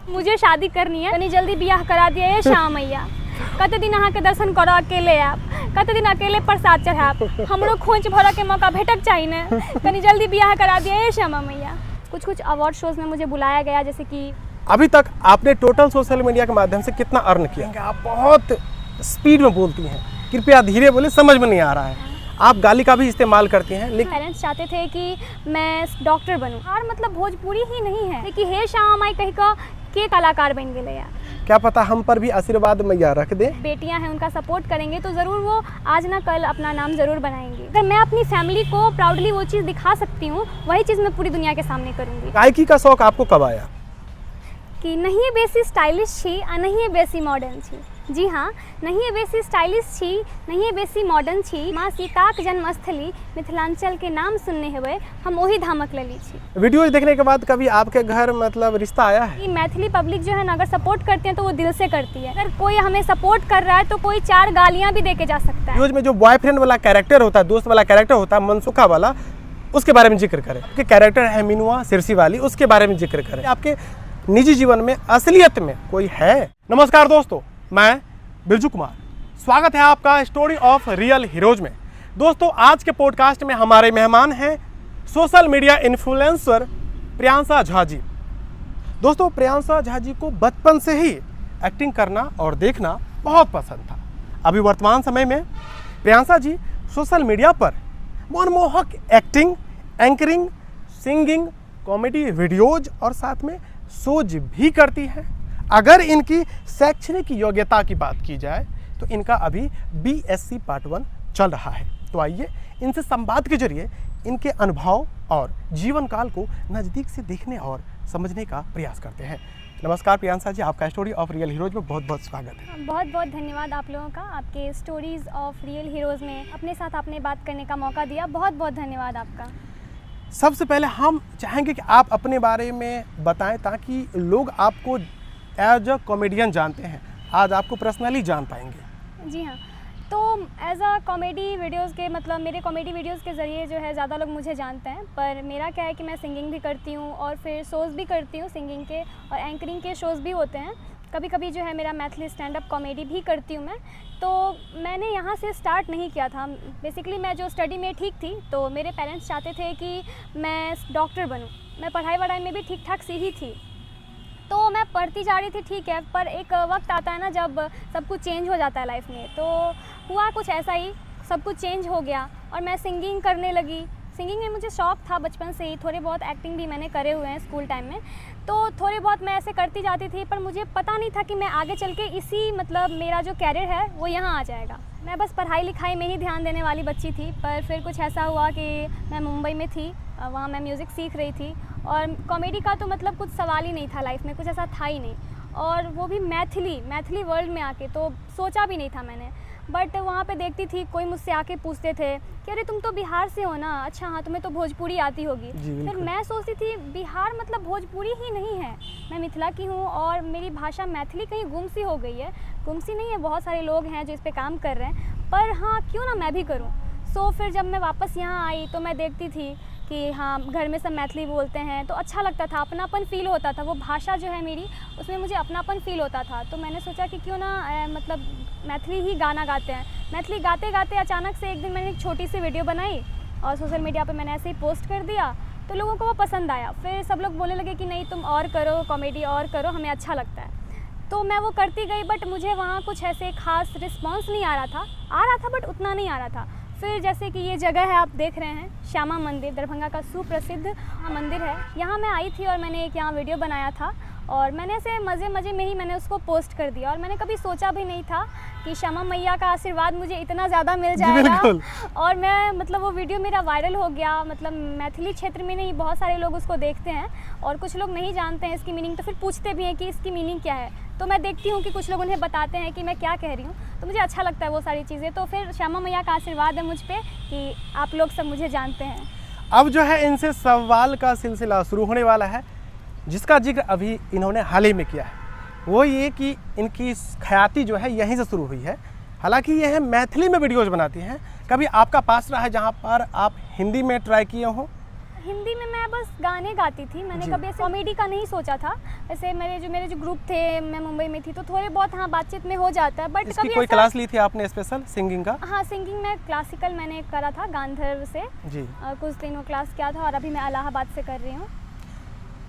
मुझे शादी करनी है, तनी जल्दी ब्याह करा दिया ये श्याम मैया। कते दिन अहाँ के दर्शन करो अकेले आप, कते दिन अकेले प्रसाद चढ़ाब, हमरो खोंच भरा के मौका भेटक चाहिए ना, तनी जल्दी ब्याह करा दिया ये श्यामा मैया। कुछ अवार्ड शोज में मुझे बुलाया गया, जैसे कि अभी तक आपने टोटल सोशल मीडिया के माध्यम से कितना अर्न किया? आप बहुत स्पीड में बोलती हैं, कृपया धीरे बोले, समझ में नहीं आ रहा है। आप गाली का भी इस्तेमाल करती हैं, लेकिन पेरेंट्स चाहते थे कि मैं डॉक्टर बनूं। और मतलब भोजपुरी ही नहीं है कि हे श्यामा माई कहीं का के कलाकार बन गए यार। क्या पता हम पर भी आशीर्वाद मैया रख दे। बेटियां हैं, उनका सपोर्ट करेंगे तो ज़रूर वो आज ना कल अपना नाम ज़रूर बनाएंगे। अगर मैं अपनी फैमिली को प्राउडली वो चीज़ दिखा सकती हूँ, वही चीज़ मैं पूरी दुनिया के सामने करूँगी। गायकी का शौक आपको कब आया? कि नहीं ये बेसी स्टाइलिश छी आ नहीं ये बेसी मॉडर्न छी। जी हाँ, नहीं ये बेसी स्टाइलिश छी, नहीं ये बेसी मॉडर्न छी। माँ सीताक जन्मस्थली मिथिलांचल के नाम सुनने हुए हम वही धामक लली छी। वीडियो देखने के बाद कभी आपके घर मतलब रिश्ता आया है? कि मैथिली पब्लिक जो है ना, अगर सपोर्ट करते हैं तो वो दिल से करती है। अगर कोई हमें सपोर्ट कर रहा है तो कोई 4 गालियाँ भी दे के जा सकता है। न्यूज में जो बॉयफ्रेंड वाला कैरेक्टर होता है, दोस्त वाला कैरेक्टर होता है, मनसुखा वाला, उसके बारे में जिक्र करें। आपके कैरेक्टर है मीनुआ सिरसी वाली, उसके बारे में जिक्र करें। आपके निजी जीवन में असलियत में कोई है? नमस्कार दोस्तों, मैं बिरजू कुमार, स्वागत है आपका स्टोरी ऑफ रियल हीरोज में। दोस्तों, आज के पॉडकास्ट में हमारे मेहमान हैं social media influencer Priyansha Jha ji. दोस्तों, प्रियांशा झा जी को बचपन से ही एक्टिंग करना और देखना बहुत पसंद था। अभी वर्तमान समय में प्रियांशा जी सोशल मीडिया पर मनमोहक acting, anchoring, singing, comedy videos और साथ में शोज भी करती हैं। अगर इनकी शैक्षणिक योग्यता की बात की जाए तो इनका अभी BSc पार्ट 1 चल रहा है। तो आइए इनसे संवाद के जरिए इनके अनुभव और जीवन काल को नज़दीक से देखने और समझने का प्रयास करते हैं। नमस्कार प्रियांशा जी, आपका स्टोरी ऑफ रियल हीरोज में बहुत बहुत स्वागत है। बहुत बहुत धन्यवाद आप लोगों का, आपके स्टोरीज़ ऑफ रियल हीरोज़ में अपने साथ आपने बात करने का मौका दिया। बहुत बहुत धन्यवाद आपका। सबसे पहले हम चाहेंगे कि आप अपने बारे में बताएं ताकि लोग आपको एज अ कॉमेडियन जानते हैं, आज आपको पर्सनली जान पाएंगे। जी हाँ, तो एज अ कॉमेडी वीडियोज़ के मतलब मेरे कॉमेडी वीडियोज़ के ज़रिए जो है ज़्यादा लोग मुझे जानते हैं। पर मेरा क्या है कि मैं सिंगिंग भी करती हूँ और फिर शोज़ भी करती हूँ, सिंगिंग के और एंकरिंग के शोज़ भी होते हैं। कभी कभी जो है मेरा मैथिली स्टैंड अप कॉमेडी भी करती हूँ मैं। तो मैंने यहाँ से स्टार्ट नहीं किया था। बेसिकली मैं जो स्टडी में ठीक थी, तो मेरे पेरेंट्स चाहते थे कि मैं डॉक्टर बनूँ। मैं पढ़ाई वढ़ाई में भी ठीक ठाक सी ही थी, तो मैं पढ़ती जा रही थी, ठीक है। पर एक वक्त आता है ना जब सब कुछ चेंज हो जाता है लाइफ में। तो हुआ कुछ ऐसा ही, सब कुछ चेंज हो गया और मैं सिंगिंग करने लगी। सिंगिंग में मुझे शौक था बचपन से ही, थोड़े बहुत एक्टिंग भी मैंने करे हुए हैं स्कूल टाइम में। तो थोड़े बहुत मैं ऐसे करती जाती थी, पर मुझे पता नहीं था कि मैं आगे चल के इसी मतलब मेरा जो कैरियर है वो यहाँ आ जाएगा। मैं बस पढ़ाई लिखाई में ही ध्यान देने वाली बच्ची थी। पर फिर कुछ ऐसा हुआ कि मैं मुंबई में थी, वहाँ मैं म्यूज़िक सीख रही थी और कॉमेडी का तो मतलब कुछ सवाल ही नहीं था लाइफ में, कुछ ऐसा था ही नहीं। और वो भी मैथिली वर्ल्ड में आके, तो सोचा भी नहीं था मैंने। बट वहाँ पे देखती थी, कोई मुझसे आके पूछते थे कि अरे तुम तो बिहार से हो ना, अच्छा हाँ तुम्हें तो भोजपुरी आती होगी। फिर मैं सोचती थी बिहार मतलब भोजपुरी ही नहीं है, मैं मिथिला की हूँ और मेरी भाषा मैथिली कहीं गुम सी हो गई है। गुम सी नहीं है, बहुत सारे लोग हैं जो इस पर काम कर रहे हैं, पर हाँ क्यों ना मैं भी करूँ। सो फिर जब मैं वापस यहाँ आई तो मैं देखती थी कि हाँ घर में सब मैथिली बोलते हैं, तो अच्छा लगता था, अपनापन फील होता था। वो भाषा जो है मेरी, उसमें मुझे अपनापन फील होता था। तो मैंने सोचा कि क्यों ना मतलब मैथिली ही गाना गाते हैं। मैथिली गाते गाते अचानक से एक दिन मैंने एक छोटी सी वीडियो बनाई और सोशल मीडिया पे मैंने ऐसे ही पोस्ट कर दिया, तो लोगों को वो पसंद आया। फिर सब लोग बोलने लगे कि नहीं तुम और करो, कॉमेडी और करो, हमें अच्छा लगता है। तो मैं वो करती गई, बट मुझे वहाँ कुछ ऐसे खास रिस्पॉन्स नहीं आ रहा था बट उतना नहीं आ रहा था। फिर जैसे कि ये जगह है आप देख रहे हैं, श्यामा मंदिर, दरभंगा का सुप्रसिद्ध मंदिर है। यहाँ मैं आई थी और मैंने एक यहाँ वीडियो बनाया था और मैंने ऐसे मज़े में ही मैंने उसको पोस्ट कर दिया। और मैंने कभी सोचा भी नहीं था कि श्यामा मैया का आशीर्वाद मुझे इतना ज़्यादा मिल जाएगा। और मैं मतलब वो वीडियो मेरा वायरल हो गया। मतलब मैथिली क्षेत्र में नहीं, बहुत सारे लोग उसको देखते हैं और कुछ लोग नहीं जानते हैं इसकी मीनिंग, तो फिर पूछते भी हैं कि इसकी मीनिंग क्या है। तो मैं देखती हूँ कि कुछ लोग उन्हें बताते हैं कि मैं क्या कह रही हूँ, तो मुझे अच्छा लगता है वो सारी चीज़ें। तो फिर श्यामा मैया का आशीर्वाद है मुझ पर कि आप लोग सब मुझे जानते हैं। अब जो है इनसे सवाल का सिलसिला शुरू होने वाला है, जिसका जिक्र अभी इन्होंने हाल ही में किया है। वो ये कि इनकी ख्याति जो है यहीं से शुरू हुई है। हालांकि यह मैथिली में वीडियोज़ बनाती हैं। कभी आपका पास रहा है जहाँ पर आप हिंदी में ट्राई किए हो? हिंदी में मैं बस गाने गाती थी, मैंने कभी ऐसे कॉमेडी का नहीं सोचा था। ऐसे मेरे जो ग्रुप थे, मैं मुंबई में थी तो थोड़े बहुत हाँ बातचीत में हो जाता है, बट कभी कोई क्लास ली थी आपने स्पेशल सिंगिंग का? हाँ, सिंगिंग में क्लासिकल मैंने करा था गांधर्व से जी। कुछ दिन वो क्लास किया था और अभी मैं इलाहाबाद से कर रही हूँ।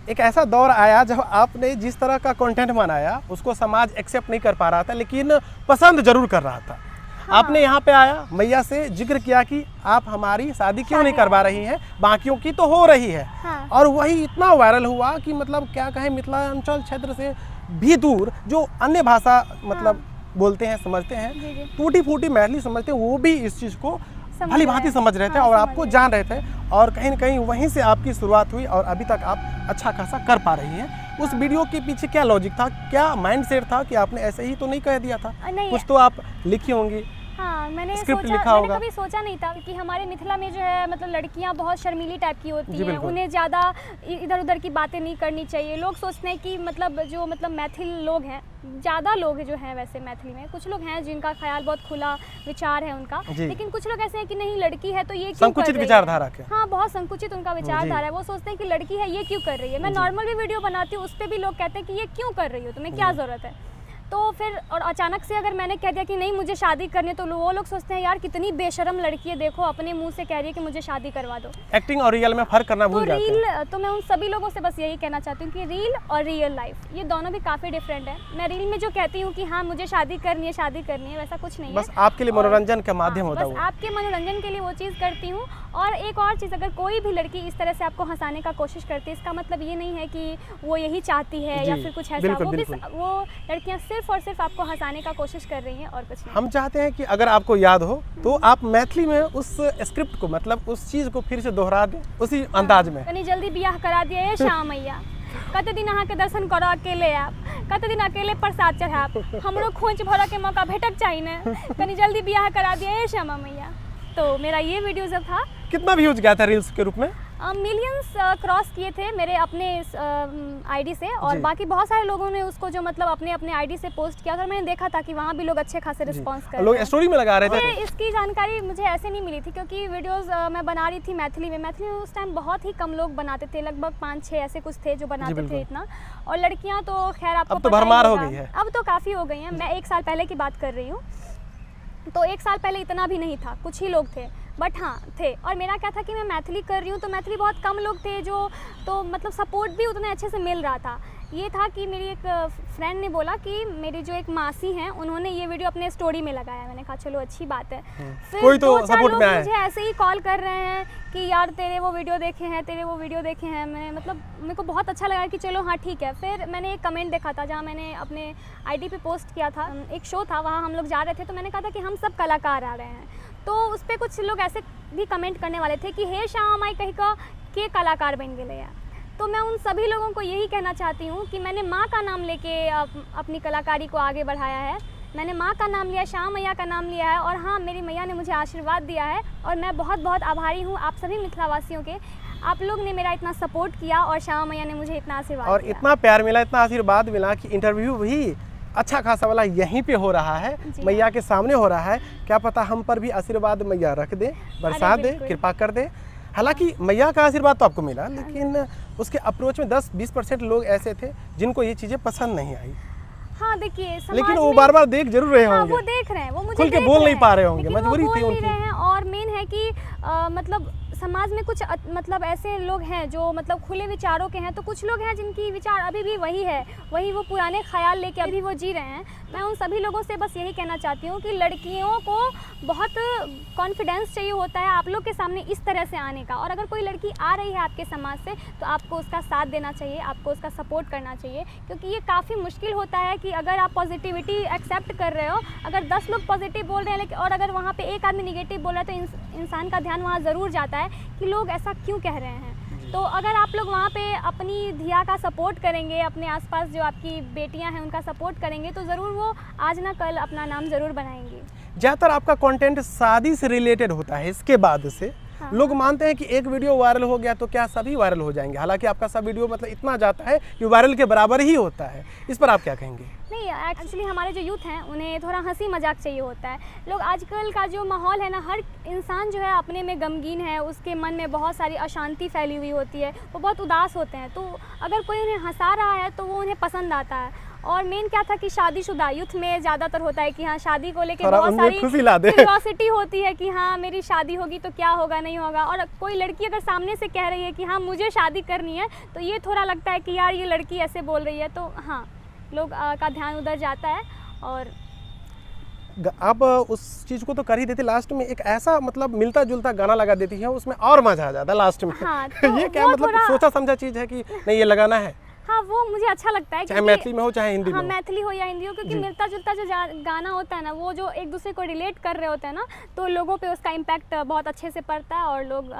एक ऐसा दौर आया जब आपने जिस तरह का कंटेंट बनाया उसको समाज एक्सेप्ट नहीं कर पा रहा था, लेकिन पसंद जरूर कर रहा था। हाँ। आपने यहाँ पे आया, मैया से जिक्र किया कि आप हमारी शादी क्यों नहीं करवा रही हैं, बाकियों की तो हो रही है। हाँ। और वही इतना वायरल हुआ कि मतलब क्या कहें, मिथिलांचल क्षेत्र से भी दूर जो अन्य भाषा मतलब बोलते हैं, समझते हैं, टूटी फूटी मैथिली समझते हैं, वो भी इस चीज़ को भली भांति समझ रहे थे और आपको जान रहे थे। और कहीं न कहीं वहीं से आपकी शुरुआत हुई और अभी तक आप अच्छा खासा कर पा रही हैं। उस वीडियो के पीछे क्या लॉजिक था, क्या माइंडसेट था कि आपने ऐसे ही तो नहीं कह दिया था? कुछ तो आप लिखी होंगी। हाँ, मैंने कभी सोचा नहीं था कि हमारे मिथिला में जो है मतलब लड़कियां बहुत शर्मीली टाइप की होती हैं, उन्हें ज़्यादा इधर उधर की बातें नहीं करनी चाहिए। लोग सोचते हैं कि मतलब मैथिल लोग हैं, ज़्यादा लोग जो हैं वैसे मैथिली में कुछ लोग हैं जिनका ख्याल बहुत खुला विचार है उनका, लेकिन कुछ लोग ऐसे हैं कि नहीं लड़की है तो ये क्यों संकुचित विचारधारा के। हाँ, बहुत संकुचित उनका विचारधारा है। वो सोचते हैं कि लड़की है ये क्यों कर रही है। मैं नॉर्मल भी वीडियो बनाती हूँ, उस पर भी लोग कहते हैं कि ये क्यों कर रही हो, तुम्हें क्या ज़रूरत है। तो फिर और अचानक से अगर मैंने कह दिया कि नहीं मुझे शादी करनी है, तो वो लोग सोचते हैं यार कितनी बेशरम लड़की है, देखो अपने मुंह से कह रही है कि मुझे शादी करवा दो। एक्टिंग और रियल में फर्क करना भूल जाते हैं। तो मैं उन सभी लोगों से बस यही कहना चाहती हूँ कि रील और रियल लाइफ ये दोनों भी काफ़ी डिफरेंट है। मैं रील में जो कहती हूँ कि हाँ मुझे शादी करनी है वैसा कुछ नहीं है, बस आपके लिए मनोरंजन का माध्यम होता है। बस आपके मनोरंजन के लिए वो चीज़ करती हूँ। और एक और चीज़, अगर कोई भी लड़की इस तरह से आपको हंसाने का कोशिश करती है, इसका मतलब ये नहीं है कि वो यही चाहती है या फिर कुछ ऐसा। वो लड़कियाँ सिर्फ और सिर्फ आपको हंसाने का कोशिश कर रही हैं और कुछ नहीं। हम चाहते हैं कि अगर आपको याद हो तो आप मैथिली में उस स्क्रिप्ट को मतलब उस चीज़ को फिर से दोहरा दें उसी अंदाज में। कनी जल्दी ब्याह करा दिया ये श्याम मैया, कते दिन अहाँ के दर्शन करो अकेले आप, कते दिन अकेले प्रसाद चढ़ाब, हमरो खोंच भरऽ के मौका भेटक चाहिए ना, कनी जल्दी ब्याह करा दिया ये श्यामा मैया। तो मेरा ये वीडियो जब था, कितना व्यूज गया था रील्स के रूप में? मिलियंस क्रॉस किए थे मेरे अपने आईडी से, और बाकी बहुत सारे लोगों ने उसको जो मतलब अपने आईडी से पोस्ट किया था। मैंने देखा था कि वहाँ भी लोग अच्छे खासे रिस्पांस कर रहे हैं। लोग स्टोरी में लगा रहे थे। इसकी जानकारी मुझे ऐसे नहीं मिली थी क्योंकि वीडियोस मैं बना रही थी मैथिली में उस टाइम बहुत ही कम लोग बनाते थे, लगभग 5-6 ऐसे कुछ थे जो बनाते थे इतना। और लड़कियाँ तो खैर आपको अब तो भरमार हो गई है, अब तो काफ़ी हो गई हैं। मैं 1 साल पहले की बात कर रही हूँ, तो 1 साल पहले इतना भी नहीं था, कुछ ही लोग थे, बट हाँ थे। और मेरा क्या था कि मैं मैथिली कर रही हूँ तो मैथिली बहुत कम लोग थे जो, तो मतलब सपोर्ट भी उतने अच्छे से मिल रहा था। ये था कि मेरी एक फ्रेंड ने बोला कि मेरी जो एक मासी हैं उन्होंने ये वीडियो अपने स्टोरी में लगाया। मैंने कहा चलो अच्छी बात है। फिर कोई तो सपोर्ट में आए। मुझे ऐसे ही कॉल कर रहे हैं कि यार तेरे वो वीडियो देखे हैं मैं, मतलब मेरे को बहुत अच्छा लगा कि चलो हाँ ठीक है। फिर मैंने एक कमेंट देखा था जहाँ मैंने अपने आईडी पे पोस्ट किया था, एक शो था वहाँ हम लोग जा रहे थे, तो मैंने कहा था कि हम सब कलाकार आ रहे हैं। तो उस पर कुछ लोग ऐसे भी कमेंट करने वाले थे कि हे श्याम माई कहीं का के कलाकार बन गए यार। तो मैं उन सभी लोगों को यही कहना चाहती हूँ कि मैंने माँ का नाम लेके अपनी कलाकारी को आगे बढ़ाया है। मैंने माँ का नाम लिया, श्याम मैया का नाम लिया है, और हाँ मेरी मैया ने मुझे आशीर्वाद दिया है और मैं बहुत बहुत आभारी हूँ आप सभी मिथिलावासियों के। आप लोग ने मेरा इतना सपोर्ट किया और श्याम मैया ने मुझे इतना आशीर्वाद और दिया। इतना प्यार मिला, इतना आशीर्वाद मिला कि इंटरव्यू भी अच्छा खासा वाला यहीं पे हो रहा है, मैया के सामने हो रहा है। क्या पता हम पर भी आशीर्वाद मैया रख दे, बरसा दे, कृपा कर दे। हालांकि मैया का आशीर्वाद तो आपको मिला, लेकिन उसके अप्रोच में 10-20% लोग ऐसे थे जिनको ये चीज़ें पसंद नहीं आई। हाँ देखिए, लेकिन वो बार बार देख जरूर रहे होंगे। वो देख रहे हैं, वो मुझे खुल के बोल नहीं पा रहे होंगे, मजबूरी थी उनकी। और मेन है कि मतलब समाज में कुछ मतलब ऐसे लोग हैं जो मतलब खुले विचारों के हैं, तो कुछ लोग हैं जिनकी विचार अभी भी वही वो पुराने ख्याल लेके अभी वो जी रहे हैं। मैं उन सभी लोगों से बस यही कहना चाहती हूँ कि लड़कियों को बहुत कॉन्फिडेंस चाहिए होता है आप लोग के सामने इस तरह से आने का। और अगर कोई लड़की आ रही है आपके समाज से तो आपको उसका साथ देना चाहिए, आपको उसका सपोर्ट करना चाहिए, क्योंकि ये काफ़ी मुश्किल होता है कि अगर आप पॉजिटिविटी एक्सेप्ट कर रहे हो, अगर 10 लोग पॉजिटिव बोल रहे हैं लेकिन और अगर वहाँ पे एक आदमी निगेटिव बोल रहा है तो इंसान का ध्यान वहाँ ज़रूर जाता है कि लोग ऐसा क्यों कह रहे हैं। तो अगर आप लोग वहाँ पे अपनी धिया का सपोर्ट करेंगे, अपने आसपास जो आपकी बेटियां हैं उनका सपोर्ट करेंगे, तो ज़रूर वो आज ना कल अपना नाम ज़रूर बनाएंगी। ज़्यादातर आपका कंटेंट शादी से रिलेटेड होता है, इसके बाद से लोग मानते हैं कि एक वीडियो वायरल हो गया तो क्या सभी वायरल हो जाएंगे, हालांकि आपका सब वीडियो मतलब इतना जाता है कि वायरल के बराबर ही होता है। इस पर आप क्या कहेंगे? नहीं, एक्चुअली हमारे जो यूथ हैं उन्हें थोड़ा हंसी मजाक चाहिए होता है। लोग आजकल का जो माहौल है ना, हर इंसान जो है अपने में गमगीन है, उसके मन में बहुत सारी अशांति फैली हुई होती है, वो बहुत उदास होते हैं। तो अगर कोई उन्हें हंसा रहा है तो वो उन्हें पसंद आता है। और मेन क्या था कि शादीशुदा यूथ में ज़्यादातर होता है कि हाँ, शादी को लेकर बहुत सारी क्यूरियोसिटी होती है कि हाँ मेरी शादी होगी तो क्या होगा नहीं होगा। और कोई लड़की अगर सामने से कह रही है कि हाँ मुझे शादी करनी है, तो ये थोड़ा लगता है कि यार ये लड़की ऐसे बोल रही है, तो हाँ लोग का ध्यान उधर जाता है। और आप उस चीज़ को तो कर ही देते, लास्ट में एक ऐसा मतलब मिलता जुलता गाना लगा देती है, उसमें और मजा आ जाता है लास्ट में। हाँ, तो ये क्या मतलब सोचा समझा चीज़ है कि नहीं ये लगाना है? हाँ, वो मुझे अच्छा लगता है, चाहे मैथिली में हो चाहे हिंदी में हाँ, हो। मैथिली हो या हिंदी हो, क्योंकि मिलता जुलता जो गाना होता है ना, वो जो एक दूसरे को रिलेट कर रहे होते हैं ना, तो लोगों पे उसका इम्पैक्ट बहुत अच्छे से पड़ता है और लोग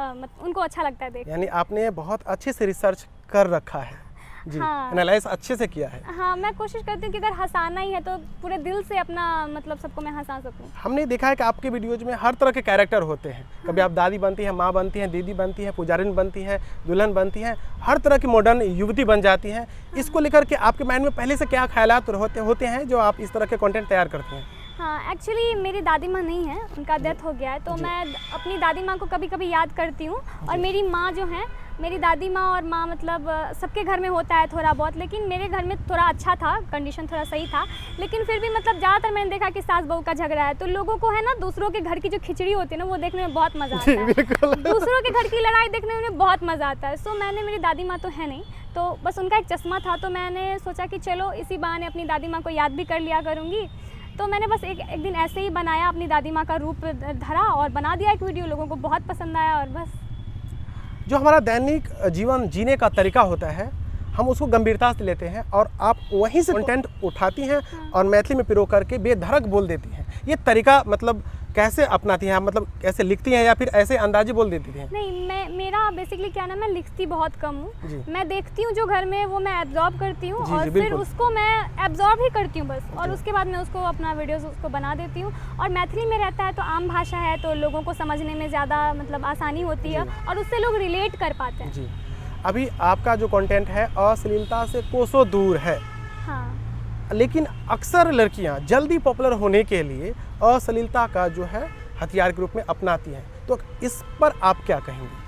उनको अच्छा लगता है देख। यानी आपने बहुत अच्छे से रिसर्च कर रखा है जी, हाँ, एनालाइज अच्छे से किया है। हाँ, मैं कोशिश करती हूँ कि अगर हंसाना ही है तो पूरे दिल से अपना मतलब सबको मैं हंसा सकूँ। हमने देखा है कि आपके वीडियोज में हर तरह के कैरेक्टर होते हैं, कभी आप दादी बनती हैं, माँ बनती हैं, दीदी बनती हैं, पुजारिन बनती हैं, दुल्हन बनती हैं, हर तरह की मॉडर्न युवती बन जाती हैं। इसको लेकर के आपके माइंड में पहले से क्या ख्यालात होते हैं जो आप इस तरह के कंटेंट तैयार करती हैं? हाँ, एक्चुअली मेरी दादी माँ नहीं है, उनका डेथ हो गया है, तो मैं अपनी दादी माँ को कभी कभी याद करती हूँ। और मेरी माँ जो है, मेरी दादी माँ और माँ मतलब सबके घर में होता है थोड़ा बहुत, लेकिन मेरे घर में थोड़ा अच्छा था, कंडीशन थोड़ा सही था, लेकिन फिर भी मतलब ज़्यादातर मैंने देखा कि सास बहू का झगड़ा है, तो लोगों को है ना दूसरों के घर की जो खिचड़ी होती है ना, वो देखने में बहुत मज़ा आता है। दूसरों के घर की लड़ाई देखने में बहुत मज़ा आता है। सो मैंने, मेरी दादी माँ तो है नहीं, तो बस उनका एक चश्मा था, तो मैंने सोचा कि चलो इसी बहाने अपनी दादी माँ को याद भी कर लिया करूँगी। तो मैंने बस एक दिन ऐसे ही बनाया, अपनी दादी माँ का रूप धरा और बना दिया एक वीडियो, लोगों को बहुत पसंद आया। और बस जो हमारा दैनिक जीवन जीने का तरीका होता है, हम उसको गंभीरता से लेते हैं और आप वहीं से कंटेंट उठाती हैं और मैथिली में पिरो करके बेधड़क बोल देती हैं। ये तरीका मतलब कैसे अपनाती हैं आप, मतलब कैसे लिखती हैं या फिर ऐसे अंदाजे बोल देती हैं? नहीं, मेरा बेसिकली क्या ना, मैं लिखती बहुत कम हूँ। मैं देखती हूँ जो घर में, वो मैं एब्जॉर्ब करती हूँ और फिर उसको मैं एब्जॉर्ब ही करती हूँ बस, और उसके बाद मैं उसको अपना वीडियोस उसको बना देती हूँ। और मैथिली में रहता है तो आम भाषा है, तो लोगों को समझने में ज़्यादा मतलब आसानी होती है और उससे लोग रिलेट कर पाते हैं। जी, अभी आपका जो कंटेंट है अश्लीलता से कोसों दूर है। हाँ, लेकिन अक्सर लड़कियां जल्दी पॉपुलर होने के लिए अश्लीलता का जो है हथियार के रूप में अपनाती हैं, तो इस पर आप क्या कहेंगे?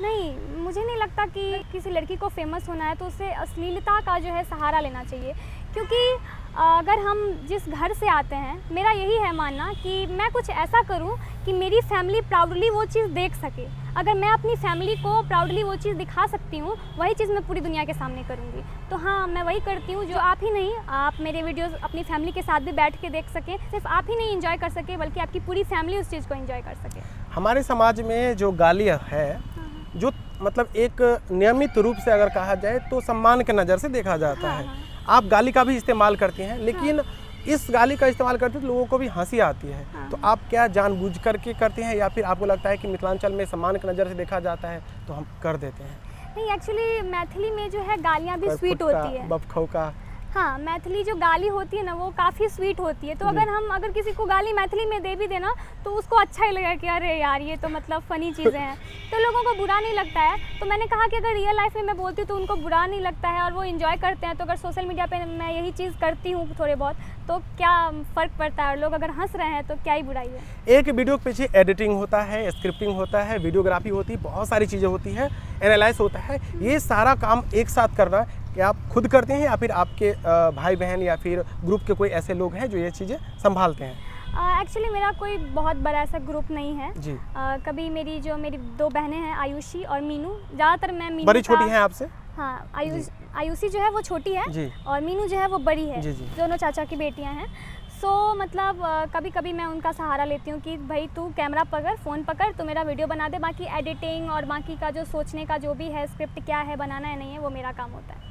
नहीं, मुझे नहीं लगता कि किसी लड़की को फेमस होना है तो उसे अश्लीलता का जो है सहारा लेना चाहिए, क्योंकि अगर हम जिस घर से आते हैं, मेरा यही है मानना कि मैं कुछ ऐसा करूं कि मेरी फैमिली प्राउडली वो चीज़ देख सके। अगर मैं अपनी फैमिली को प्राउडली वो चीज़ दिखा सकती हूँ, वही चीज़ मैं पूरी दुनिया के सामने करूँगी। तो हाँ, मैं वही करती हूँ जो आप ही नहीं, आप मेरे वीडियोस अपनी फैमिली के साथ भी बैठ के देख सकें। सिर्फ आप ही नहीं एंजॉय कर सके, बल्कि आपकी पूरी फैमिली उस चीज़ को एंजॉय कर सके। हमारे समाज में जो गालियाँ है, जो मतलब एक नियमित रूप से अगर कहा जाए तो सम्मान के नज़र से देखा जाता है। आप गाली का भी इस्तेमाल करती हैं, लेकिन इस गाली का इस्तेमाल करते तो लोगों को भी हंसी आती है। तो आप क्या जानबूझ करके करते हैं या फिर आपको लगता है कि मिथिलांचल में सम्मान की नज़र से देखा जाता है तो हम कर देते हैं? नहीं, एक्चुअली मैथिली में जो है गालियाँ भी स्वीट होती है। बफखौका, हाँ, मैथिली जो गाली होती है ना, वो काफ़ी स्वीट होती है। तो अगर किसी को गाली मैथिली में दे भी देना तो उसको अच्छा ही लगेगा कि अरे यार ये तो मतलब फ़नी चीज़ें हैं, तो लोगों को बुरा नहीं लगता है। तो मैंने कहा कि अगर रियल लाइफ में मैं बोलती हूँ तो उनको बुरा नहीं लगता है और वो इन्जॉय करते हैं, तो अगर सोशल मीडिया पे मैं यही चीज़ करती हूँ थोड़े बहुत, तो क्या फ़र्क पड़ता है? और लोग अगर हंस रहे हैं तो क्या ही बुराई है। एक वीडियो के पीछे एडिटिंग होता है, स्क्रिप्टिंग होता है, वीडियोग्राफी होती है, बहुत सारी चीज़ें होती है, एनालाइज होता है। ये सारा काम एक साथ करना क्या आप खुद करते हैं या फिर आपके भाई बहन या फिर ग्रुप के कोई ऐसे लोग हैं जो ये चीज़ें संभालते हैं? एक्चुअली मेरा कोई बहुत बड़ा ऐसा ग्रुप नहीं है जी। कभी मेरी 2 बहनें हैं, आयुषी और मीनू, ज़्यादातर मैं मीनू बड़ी छोटी हैं आपसे? हाँ, आयुषी जो है वो छोटी है जी। और मीनू जो है वो बड़ी है। जी, जी। दोनों चाचा की बेटियां हैं। सो मतलब कभी कभी मैं उनका सहारा लेती हूँ कि भाई तू कैमरा पकड़, फ़ोन पकड़, तो मेरा वीडियो बना दे, बाकी एडिटिंग और बाकी का जो सोचने का जो भी है, स्क्रिप्ट क्या है, बनाना है नहीं है, वो मेरा काम होता है।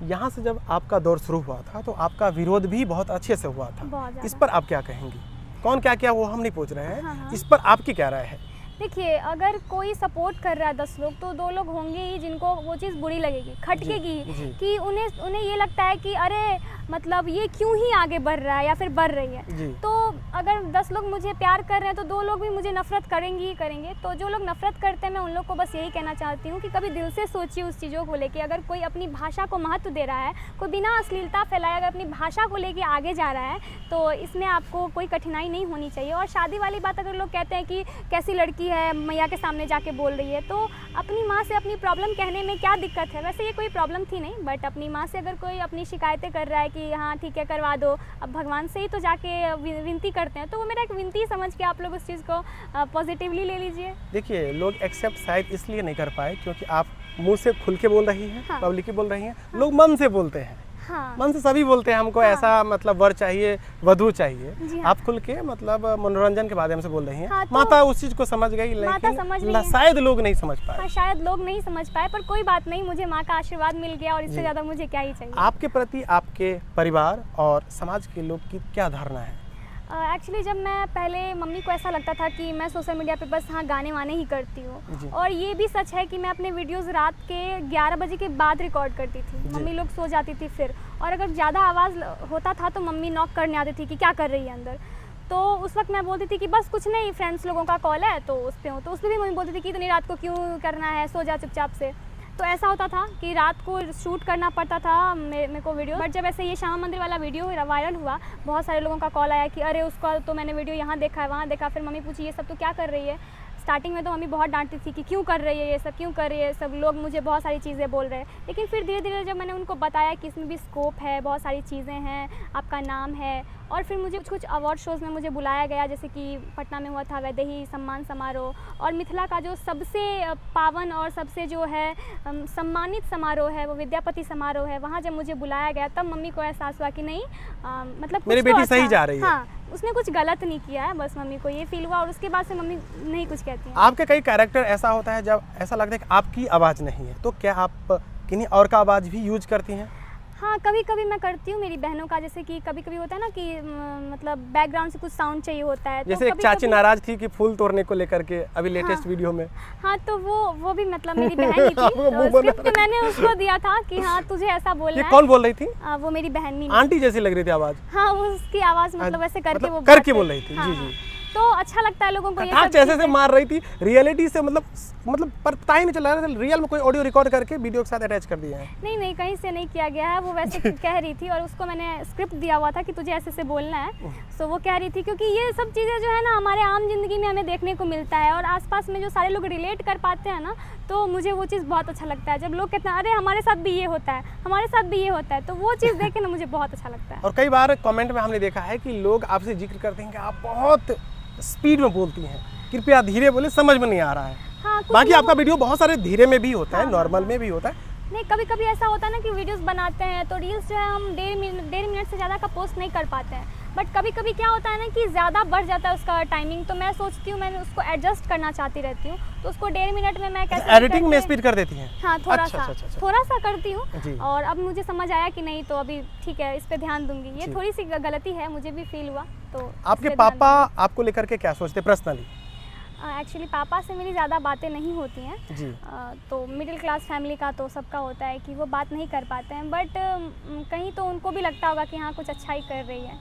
यहाँ से जब आपका दौर शुरू हुआ था तो आपका विरोध भी बहुत अच्छे से हुआ था, इस पर आप क्या कहेंगी? कौन क्या किया वो हम नहीं पूछ रहे हैं। हाँ। इस पर आपकी क्या राय है? देखिए, अगर कोई सपोर्ट कर रहा है 10 लोग, तो 2 लोग होंगे ही जिनको वो चीज़ बुरी लगेगी, खटकेगी कि उन्हें ये लगता है कि अरे मतलब ये क्यों ही आगे बढ़ रहा है या फिर बढ़ रही है। जी। तो अगर 10 लोग मुझे प्यार कर रहे हैं तो 2 लोग भी मुझे नफरत करेंगे ही करेंगे। तो जो लोग नफरत करते हैं मैं उन लोग को बस यही कहना चाहती हूँ कि कभी दिल से सोचिए उस चीज़ों को लेके। अगर कोई अपनी भाषा को महत्व दे रहा है, कोई बिना अश्लीलता फैलाए अगर अपनी भाषा को लेके आगे जा रहा है तो इसमें आपको कोई कठिनाई नहीं होनी चाहिए। और शादी वाली बात अगर लोग कहते हैं कि कैसी लड़की है मैया के सामने जाके बोल रही है, तो अपनी माँ से अपनी प्रॉब्लम कहने में क्या दिक्कत है। वैसे ये कोई प्रॉब्लम थी नहीं, बट अपनी माँ से अगर कोई अपनी शिकायतें कर रहा है कि हाँ ठीक है करवा दो, अब भगवान से ही तो जाके विनती करते हैं, तो वो मेरा एक विनती समझ के आप लोग उस चीज़ को पॉजिटिवली ले लीजिए। देखिए लोग एक्सेप्ट शायद इसलिए नहीं कर पाए क्योंकि आप मुंह से खुल के बोल रही हैं, हाँ। पब्लिक बोल रही हैं, लोग मन से बोलते हैं। हाँ। मन से सभी बोलते हैं हमको ऐसा मतलब वर चाहिए, वधू चाहिए। जी हाँ। आप खुल के मतलब मनोरंजन के माध्यम से बोल रही हैं। हाँ, तो माता उस चीज को समझ गई, माता समझ रही लेकिन है। शायद लोग नहीं समझ पाए। हाँ, शायद लोग नहीं समझ पाए, पर कोई बात नहीं, मुझे माँ का आशीर्वाद मिल गया और इससे ज़्यादा मुझे क्या ही चाहिए। आपके प्रति आपके परिवार और समाज के लोग की क्या धारणा है? एक्चुअली जब मैं पहले मम्मी को ऐसा लगता था कि मैं सोशल मीडिया पे बस हाँ गाने वाने ही करती जी। हूँ। और ये भी सच है कि मैं अपने वीडियोस रात के 11 बजे के बाद रिकॉर्ड करती थी। मम्मी लोग सो जाती थी फिर, और अगर ज़्यादा आवाज़ होता था तो मम्मी नॉक करने आती थी कि क्या कर रही है अंदर। तो उस वक्त मैं बोलती थी कि बस कुछ नहीं, फ्रेंड्स लोगों का कॉल है तो उस पर हूँ। तो उस पर भी मम्मी बोलती थी कि इतनी रात को क्यों करना है, सो जा चुपचाप से। तो ऐसा होता था कि रात को शूट करना पड़ता था मेरे को वीडियो। बट जब ऐसे ये श्यामा मंदिर वाला वीडियो वायरल हुआ, बहुत सारे लोगों का कॉल आया कि अरे उसका तो मैंने वीडियो यहाँ देखा है, वहाँ देखा। फिर मम्मी पूछी ये सब तो क्या कर रही है। स्टार्टिंग में तो मम्मी बहुत डांटती थी कि क्यों कर रही है ये सब, क्यों कर रही है, सब लोग मुझे बहुत सारी चीज़ें बोल रहे हैं। लेकिन फिर धीरे धीरे जब मैंने उनको बताया कि इसमें भी स्कोप है, बहुत सारी चीज़ें हैं, आपका नाम है, और फिर मुझे कुछ अवार्ड शोज़ में मुझे बुलाया गया, जैसे कि पटना में हुआ था वैदेही सम्मान समारोह, और मिथिला का जो सबसे पावन और सबसे जो है सम्मानित समारोह है वो विद्यापति समारोह है। वहाँ जब मुझे बुलाया गया तब मम्मी को एहसास हुआ कि नहीं मतलब मेरी कुछ तो बेटी सही अच्छा, जा रही है। हाँ, उसने कुछ गलत नहीं किया है, बस मम्मी को ये फील हुआ और उसके बाद से मम्मी नहीं कुछ कहती हैं। आपके कई कैरेक्टर ऐसा होता है जब ऐसा लगता है कि आपकी आवाज़ नहीं है, तो क्या आप किन्हीं और का आवाज़ भी यूज करती हैं? हाँ, कभी कभी मैं करती हूँ मेरी बहनों का। जैसे कि कभी कभी होता है ना कि मतलब बैकग्राउंड से कुछ साउंड चाहिए होता है। जैसे एक चाची नाराज थी कि फूल तोड़ने को लेकर के अभी लेटेस्ट वीडियो में। हाँ, तो वो भी मतलब मेरी बहन ही थी। तो स्क्रिप्ट मैंने उसको दिया था कि हाँ तुझे ऐसा बोलना है। ये कौन बोल रही थी? वो मेरी बहन मीनू। आंटी जैसी लग रही थी आवाज़। हाँ, उसकी आवाज़ मतलब ऐसे करके वो करके बोल रही थी। हाँ, जी जी। तो अच्छा लगता है लोगों को ये सब ऐसे से चीज़ें। मार रही थी रियलिटी से, मतलब पता ही नहीं चल रहा था रियल में कोई ऑडियो रिकॉर्ड करके वीडियो के साथ अटैच कर दिया है। नहीं कहीं से नहीं किया गया है, वो वैसे कह रही थी और उसको मैंने स्क्रिप्ट दिया हुआ था कि तुझे ऐसे से बोलना है। सो वो कह रही थी, क्योंकि ये सब चीज़ें जो है ना हमारे आम जिंदगी में हमें देखने को मिलता है और आसपास में जो सारे लोग रिलेट कर पाते हैं ना, तो मुझे वो चीज़ बहुत अच्छा लगता है। जब लोग कहते हैं अरे हमारे साथ भी ये होता है, हमारे साथ भी ये होता है, तो वो चीज़ देख के ना मुझे बहुत अच्छा लगता है। और कई बार कमेंट में हमने देखा है कि लोग आपसे जिक्र करते हैं कि आप बहुत स्पीड में बोलती हैं, कृपया धीरे बोले, समझ में नहीं आ रहा है। हाँ, बाकी आपका वीडियो बहुत सारे धीरे में भी होता है, नॉर्मल में भी होता है। नहीं, कभी कभी ऐसा होता है ना कि वीडियोस बनाते हैं तो रील्स जो है हम 1.5 मिनट से ज़्यादा का पोस्ट नहीं कर पाते हैं। बट कभी कभी क्या होता है ना कि ज़्यादा बढ़ जाता है उसका टाइमिंग, तो मैं सोचती हूँ मैं उसको एडजस्ट करना चाहती रहती हूँ, तो उसको 1.5 मिनट में मैं कैसे एडिटिंग में स्पीड कर देती हैं? हाँ, थोड़ा सा करती जी। हूँ। और अब मुझे समझ आया कि नहीं, तो अभी ठीक है, इस पे ध्यान दूंगी। ये थोड़ी सी गलती है, मुझे भी फील हुआ। तो आपके पापा आपको लेकर के क्या सोचते पर्सनली? एक्चुअली पापा से मेरी ज़्यादा बातें नहीं होती हैं जी। तो मिडिल क्लास फैमिली का तो सबका होता है कि वो बात नहीं कर पाते हैं, बट कहीं तो उनको भी लगता होगा कि हाँ कुछ अच्छा ही कर रही है।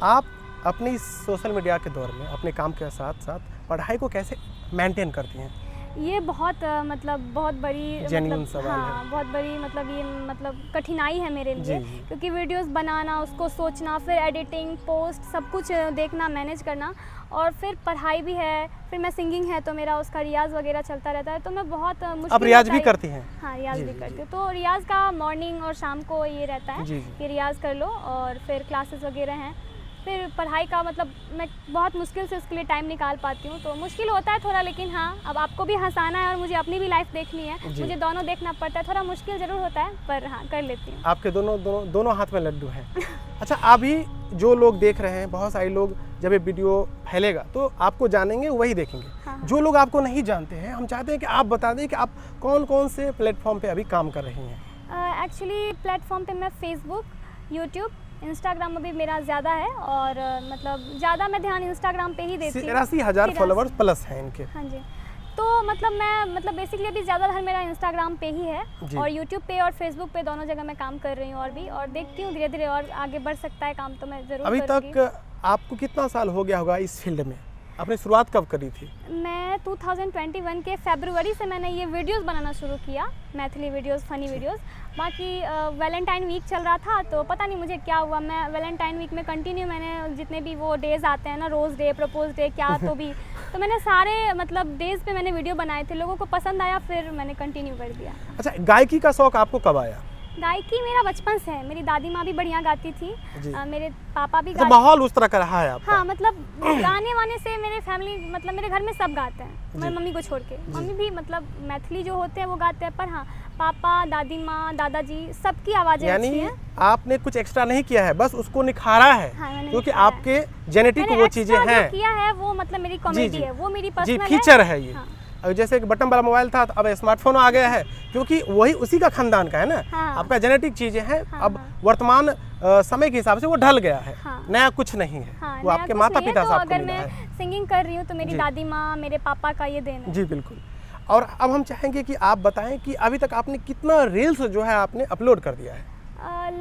आप अपनी सोशल मीडिया के दौर में अपने काम के साथ साथ पढ़ाई को कैसे मेंटेन करती हैं? ये बहुत मतलब बहुत बड़ी जेन्युइन सवाल हाँ, है। बहुत बड़ी मतलब ये मतलब कठिनाई है मेरे लिए, जी। क्योंकि वीडियोस बनाना, उसको सोचना, फिर एडिटिंग, पोस्ट, सब कुछ देखना, मैनेज करना, और फिर पढ़ाई भी है, फिर मैं सिंगिंग है तो मेरा उसका रियाज वगैरह चलता रहता है, तो मैं बहुत मुश्किल। आप रियाज भी करती हैं? हाँ, रियाज भी करती हूँ। तो रियाज का मॉर्निंग और शाम को ये रहता है कि रियाज कर लो, और फिर क्लासेस वगैरह हैं। फिर पढ़ाई का मतलब मैं बहुत मुश्किल से उसके लिए टाइम निकाल पाती हूँ, तो मुश्किल होता है थोड़ा, लेकिन हाँ अब आपको भी हंसाना है और मुझे अपनी भी लाइफ देखनी है, मुझे दोनों देखना पड़ता है। थोड़ा मुश्किल ज़रूर होता है, पर हाँ कर लेती हूँ। आपके दोनों हाथ में लड्डू हैं। अच्छा, अभी जो लोग देख रहे हैं, बहुत सारे लोग जब ये वीडियो फैलेगा तो आपको जानेंगे, वही देखेंगे। हाँ। जो लोग आपको नहीं जानते हैं, हम चाहते हैं कि आप बता दें कि आप कौन कौन से प्लेटफॉर्म पे अभी काम कर रही हैं। एक्चुअली प्लेटफॉर्म पे मैं फेसबुक, यूट्यूब, इंस्टाग्राम अभी मेरा ज़्यादा है, और मतलब ज़्यादा मैं ध्यान इंस्टाग्राम पे ही देती हूँ। 83,000 फॉलोवर्स प्लस हैं इनके। हाँ जी, तो मतलब मैं मतलब बेसिकली अभी ज़्यादातर मेरा इंस्टाग्राम पे ही है और यूट्यूब पे और फेसबुक पे दोनों जगह मैं काम कर रही हूँ और देखती हूँ धीरे धीरे और आगे बढ़ सकता है काम, तो मैं ज़रूर अभी तक आपको कितना साल हो गया होगा इस फील्ड में? आपने शुरुआत कब करी थी? मैं 2021 के फरवरी से मैंने ये वीडियोस बनाना शुरू किया, मैथिली वीडियोस, फनी वीडियोस। बाकी वैलेंटाइन वीक चल रहा था तो पता नहीं मुझे क्या हुआ, मैं वैलेंटाइन वीक में कंटिन्यू मैंने जितने भी वो डेज़ आते हैं ना, रोज़ डे, प्रपोज डे, क्या तो मैंने सारे मतलब डेज़ पे मैंने वीडियो बनाए थे, लोगों को पसंद आया, फिर मैंने कंटिन्यू कर दिया। अच्छा, गायकी का शौक आपको कब आया? गायकी मेरा बचपन से है, मेरी दादी माँ भी बढ़िया गाती थी, मेरे पापा भी गाते। माहौल उस तरह का रहा है आपका? हाँ, मतलब गाने वाने से मेरे फैमिली मतलब मेरे घर में सब गाते हैं, मेरी मम्मी को छोड़ के। मम्मी भी मतलब मैथिली जो होते हैं वो गाते हैं, पर हाँ पापा, दादी माँ, दादाजी सबकी आवाज़ें अच्छी हैं। आपने कुछ एक्स्ट्रा नहीं किया है, बस उसको निखारा है, क्योंकि आपके जेनेटिक वो चीजें हैं। किया है वो मतलब मेरी कॉमेडी है, वो मेरी पर्सनल फीचर है ये। जैसे कि बटन वाला मोबाइल था तो अब स्मार्टफोन आ गया है, क्योंकि वही उसी का खानदान का है ना। आपका जेनेटिक चीजें हैं, अब वर्तमान समय के हिसाब से वो ढल गया है, नया कुछ नहीं है, वो आपके माता पिता से आपको मिला है। मैं सिंगिंग कर रही हूँ तो मेरी दादी माँ, मेरे पापा का ये देन है। जी बिल्कुल। और अब हम चाहेंगे कि आप बताएं कि अभी तक आपने कितना रील्स जो है आपने अपलोड कर दिया है?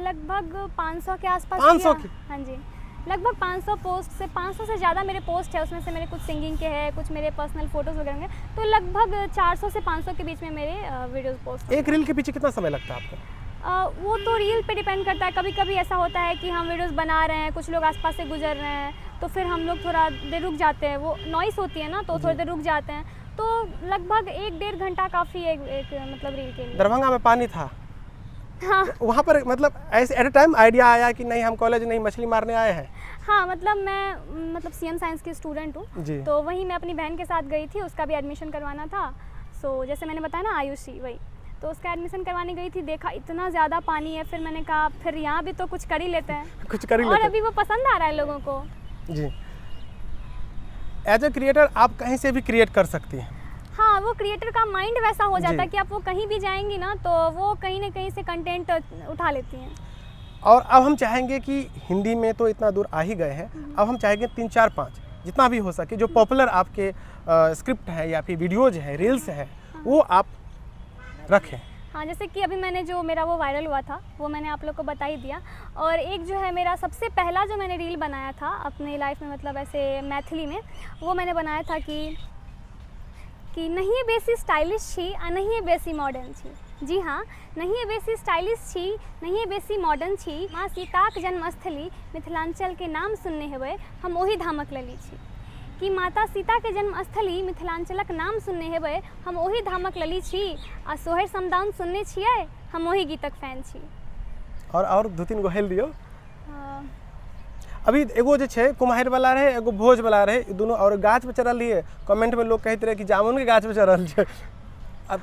लगभग 500 के आसपास। 500 की? हाँ जी, लगभग 500 पोस्ट से 500 से ज़्यादा मेरे पोस्ट है, उसमें से मेरे कुछ सिंगिंग के हैं, कुछ मेरे पर्सनल फोटोज़ वगैरह हैं, तो लगभग 400 से 500 के बीच में मेरे वीडियोस पोस्ट। एक रील के पीछे कितना समय लगता है आपको? वो तो रील पे डिपेंड करता है। कभी कभी ऐसा होता है कि हम वीडियोस बना रहे हैं, कुछ लोग आसपास से गुजर रहे हैं, तो फिर हम लोग थोड़ा देर रुक जाते हैं, वो नॉइस होती है ना, तो थोड़ी देर रुक जाते हैं, तो लगभग 1-1.5 घंटा काफ़ी एक मतलब रील के लिए। दरभंगा में पानी था, हाँ, वहाँ पर मतलब ऐसे एट अ टाइम आइडिया आया कि नहीं हम कॉलेज नहीं मछली मारने आए हैं? हाँ, मतलब मैं मतलब सीएम साइंस की स्टूडेंट हूँ, तो वहीं मैं अपनी बहन के साथ गई थी, उसका भी एडमिशन करवाना था। सो जैसे मैंने बताया ना आयुषी, वही तो उसका एडमिशन करवाने गई थी, देखा इतना ज़्यादा पानी है, फिर मैंने कहा फिर यहाँ भी तो कुछ कर ही लेते हैं, कुछ कर ही लेते हैं। और अभी वो पसंद आ रहा है लोगों को। जी, एज ए क्रिएटर आप कहीं से भी क्रिएट कर सकती हैं। हाँ, वो क्रिएटर का माइंड वैसा हो जाता है कि आप वो कहीं भी जाएंगी ना तो वो कहीं ना कहीं से कंटेंट उठा लेती हैं। और अब हम चाहेंगे कि हिंदी में तो इतना दूर आ ही गए हैं, अब हम चाहेंगे 3, 4, 5 जितना भी हो सके जो पॉपुलर आपके स्क्रिप्ट है या फिर वीडियोज हैं, रील्स हैं, वो आप रखें। हाँ, जैसे कि अभी मैंने जो मेरा वो वायरल हुआ था वो मैंने आप लोग को बता ही दिया, और एक जो है मेरा सबसे पहला जो मैंने रील बनाया था अपने लाइफ में, मतलब ऐसे मैथिली में, वो मैंने बनाया था कि नहीं बेसी स्टाइलिश छी आ नहीं बेसी मॉडर्न छी। जी हाँ, नहीं बेसी स्टाइलिश छी, नहीं बेसी मॉडर्न छी, माँ सीताक जन्मस्थली मिथिलांचल के नाम सुनने हेबै हम ओही धामक लली छी। कि माता सीता के जन्मस्थली मिथिलांचलक नाम सुनने हेबै हम ओही धामक लली छी, आ सोहर समदाउन सुनने छियै हम ओही गीतक फैन छी। और 2-3 गो हेल दियो। अभी एगो जे छे कुम्हार वाला रहे, एगो भोज वाला रहे, दोनों और गाछ पे चढ़ल रही है। कमेंट में लोग कहते रहे कि जामुन के गाछ पे चढ़ल छे,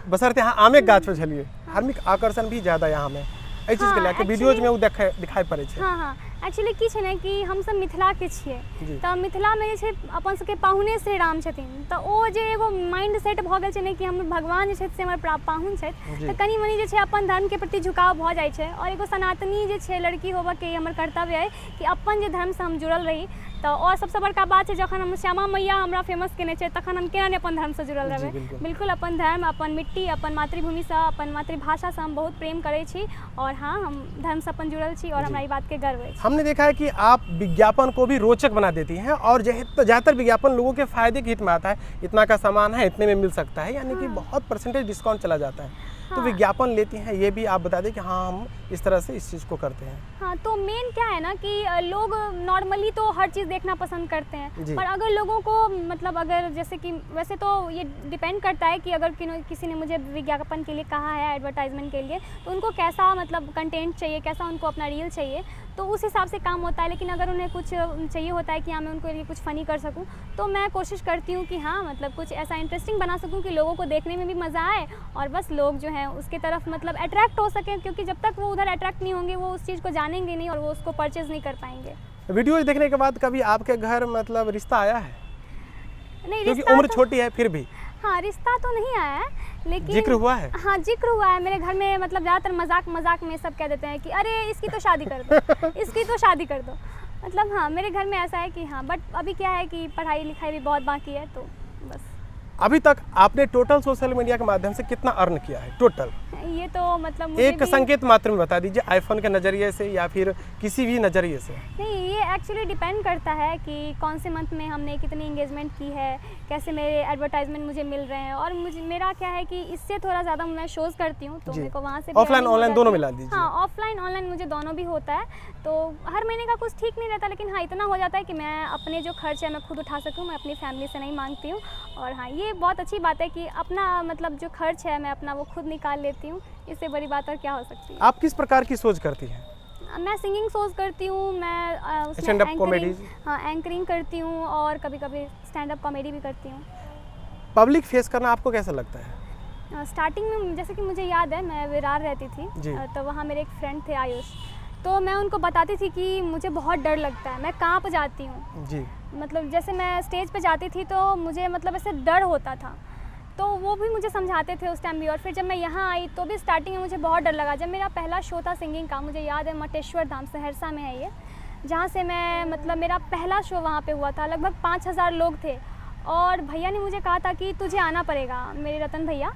बसरते यहाँ आमे के गाछ पे छलिए। धार्मिक आकर्षण भी ज्यादा यहाँ में एहि चीज के लेके वीडियोज में वो दिखाई पड़े छे। हाँ, एक्चुअली की छे ने कि हम सब मिथिला के छिए, तो मिथिला में जे छे अपन सबके पाहुने श्री राम छथिन, तो ओ जे एगो माइंड सेट भ गेल छे ने कि हम भगवान जे छे से हमर पाहुन छे, तो कनी मनी जे छे अपन धर्म के प्रति झुकाव भ जाय छे। और एगो सनातनी जे छे लड़की होबे के हमर कर्तव्य है कि अपन जे धर्म से हम जुड़ल रही। तो और सबसे बड़का बात है जखन हम श्यामा मैया हमरा फेमस केने छे, तखन हम केना ने अपन धर्म से जुड़ल रहबै। बिल्कुल अपन धर्म, अपन मिट्टी, अपन मातृभूमि से, अपन मातृभाषा से हम बहुत प्रेम करै छी, और हाँ हम धर्म से अपन जुड़ल छी, और हमरा ई बात के गर्व है। हमने देखा है कि आप विज्ञापन को भी रोचक बना देती हैं, और ज़्यादातर विज्ञापन लोगों के फायदे के हित में आता है। इतना का सामान है, इतने में मिल सकता है, यानी कि बहुत परसेंटेज डिस्काउंट चला जाता है। तो विज्ञापन लेती हैं, ये भी आप बता दें कि हाँ हम इस तरह से इस चीज़ को करते हैं। हाँ, तो मेन क्या है ना कि लोग नॉर्मली तो हर चीज़ देखना पसंद करते हैं, पर अगर लोगों को मतलब अगर जैसे कि वैसे तो ये डिपेंड करता है कि अगर किसी ने मुझे विज्ञापन के लिए कहा है, एडवर्टाइजमेंट के लिए, तो उनको कैसा मतलब कंटेंट चाहिए, कैसा उनको अपना रील चाहिए, तो उस हिसाब से काम होता है। लेकिन अगर उन्हें कुछ चाहिए होता है कि हाँ मैं उनको लिए कुछ फ़नी कर सकूं, तो मैं कोशिश करती हूँ कि हाँ मतलब कुछ ऐसा इंटरेस्टिंग बना सकूं कि लोगों को देखने में भी मज़ा आए, और बस लोग जो हैं उसके तरफ मतलब अट्रैक्ट हो सकें, क्योंकि जब तक वो उधर अट्रैक्ट नहीं होंगे वो उस चीज़ को जानेंगे नहीं और वो उसको परचेज़ नहीं कर पाएंगे। वीडियोज देखने के बाद कभी आपके घर मतलब रिश्ता आया है? नहीं, क्योंकि उम्र छोटी है फिर भी। हाँ, रिश्ता तो नहीं आया है, लेकिन जिक्र हुआ है। हाँ, जिक्र हुआ है मेरे घर में। मतलब ज़्यादातर मजाक में सब कह देते हैं कि अरे इसकी तो शादी कर दो इसकी तो शादी कर दो। मतलब हाँ, मेरे घर में ऐसा है कि हाँ, बट अभी क्या है कि पढ़ाई लिखाई भी बहुत बाकी है, तो बस। अभी तक आपने टोटल सोशल मीडिया के माध्यम से कितना अर्न किया है टोटल? ये तो मतलब मुझे एक संकेत मात्र में बता दीजिए, आईफोन के नज़रिए से या फिर किसी भी नज़रिए से। नहीं, ये एक्चुअली डिपेंड करता है कि कौन से मंथ में हमने कितनी इंगेजमेंट की है, कैसे मेरे एडवर्टाइजमेंट मुझे मिल रहे हैं। और मुझे मेरा क्या है कि इससे थोड़ा ज़्यादा मैं शोज़ करती हूँ, तो मेरे को वहाँ से ऑफलाइन ऑनलाइन दोनों मिला दीजिए। हाँ, ऑफलाइन ऑनलाइन मुझे दोनों भी होता है, तो हर महीने का कुछ ठीक नहीं रहता, लेकिन हाँ इतना हो जाता है कि मैं अपने जो खर्च है मैं खुद उठा सकूँ, मैं अपनी फैमिली से नहीं मांगती हूँ। और हाँ, ये बहुत अच्छी बात है कि अपना मतलब जो खर्च है मैं अपना वो खुद निकाल लेती हूँ। इससे बड़ी बात और क्या हो सकती है। आप किस प्रकार की सोच करती हैं? मैं सिंगिंग शोज़ करती हूँ, मैं स्टैंड अप कॉमेडी, हाँ एंकरिंग करती हूँ और कभी कभी स्टैंड अप कॉमेडी भी करती हूँ। पब्लिक फेस करना आपको कैसा लगता है? स्टार्टिंग में जैसे कि मुझे याद है, मैं विरार रहती थी, तो वहाँ मेरे एक फ्रेंड थे आयुष, तो मैं उनको बताती थी कि मुझे बहुत डर लगता है, मैं काँप जाती हूँ जी। मतलब जैसे मैं स्टेज पे जाती थी तो मुझे मतलब ऐसे डर होता था, तो वो भी मुझे समझाते थे उस टाइम भी। और फिर जब मैं यहाँ आई तो भी स्टार्टिंग में मुझे बहुत डर लगा। जब मेरा पहला शो था सिंगिंग का, मुझे याद है मटेश्वर धाम सहरसा में है ये, जहाँ से मैं मतलब मेरा पहला शो वहाँ पे हुआ था। लगभग 5000 लोग थे और भैया ने मुझे कहा था कि तुझे आना पड़ेगा, मेरे रतन भैया।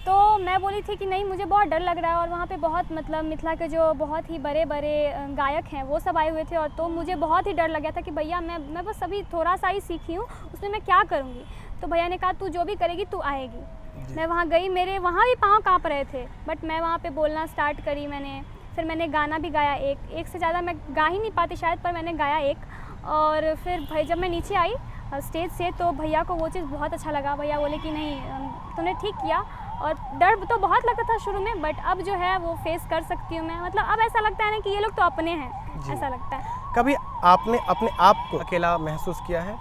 तो मैं बोली थी कि नहीं, मुझे बहुत डर लग रहा है। और वहाँ पे बहुत मतलब मिथिला के जो बहुत ही बड़े बड़े गायक हैं वो सब आए हुए थे, और तो मुझे बहुत ही डर लग गया था कि भैया मैं बस अभी थोड़ा सा ही सीखी हूँ, उसमें मैं क्या करूँगी। तो भैया ने कहा तू जो भी करेगी तू आएगी। मैं वहाँ गई, मेरे वहाँ भी पाँव काँप रहे थे, बट मैं वहाँ पे बोलना स्टार्ट करी मैंने। फिर मैंने गाना भी गाया, एक से ज़्यादा मैं गा ही नहीं पाती शायद, पर मैंने गाया एक। और फिर भाई जब मैं नीचे आई स्टेज से तो भैया को वो चीज़ बहुत अच्छा लगा। भैया बोले कि नहीं तूने ठीक किया। और डर तो बहुत लगता था शुरू में, बट अब जो है वो फेस कर सकती हूँ मैं। मतलब अब ऐसा लगता है ना कि ये लोग तो अपने हैं, ऐसा लगता है। कभी आपने अपने आप को अकेला महसूस किया है?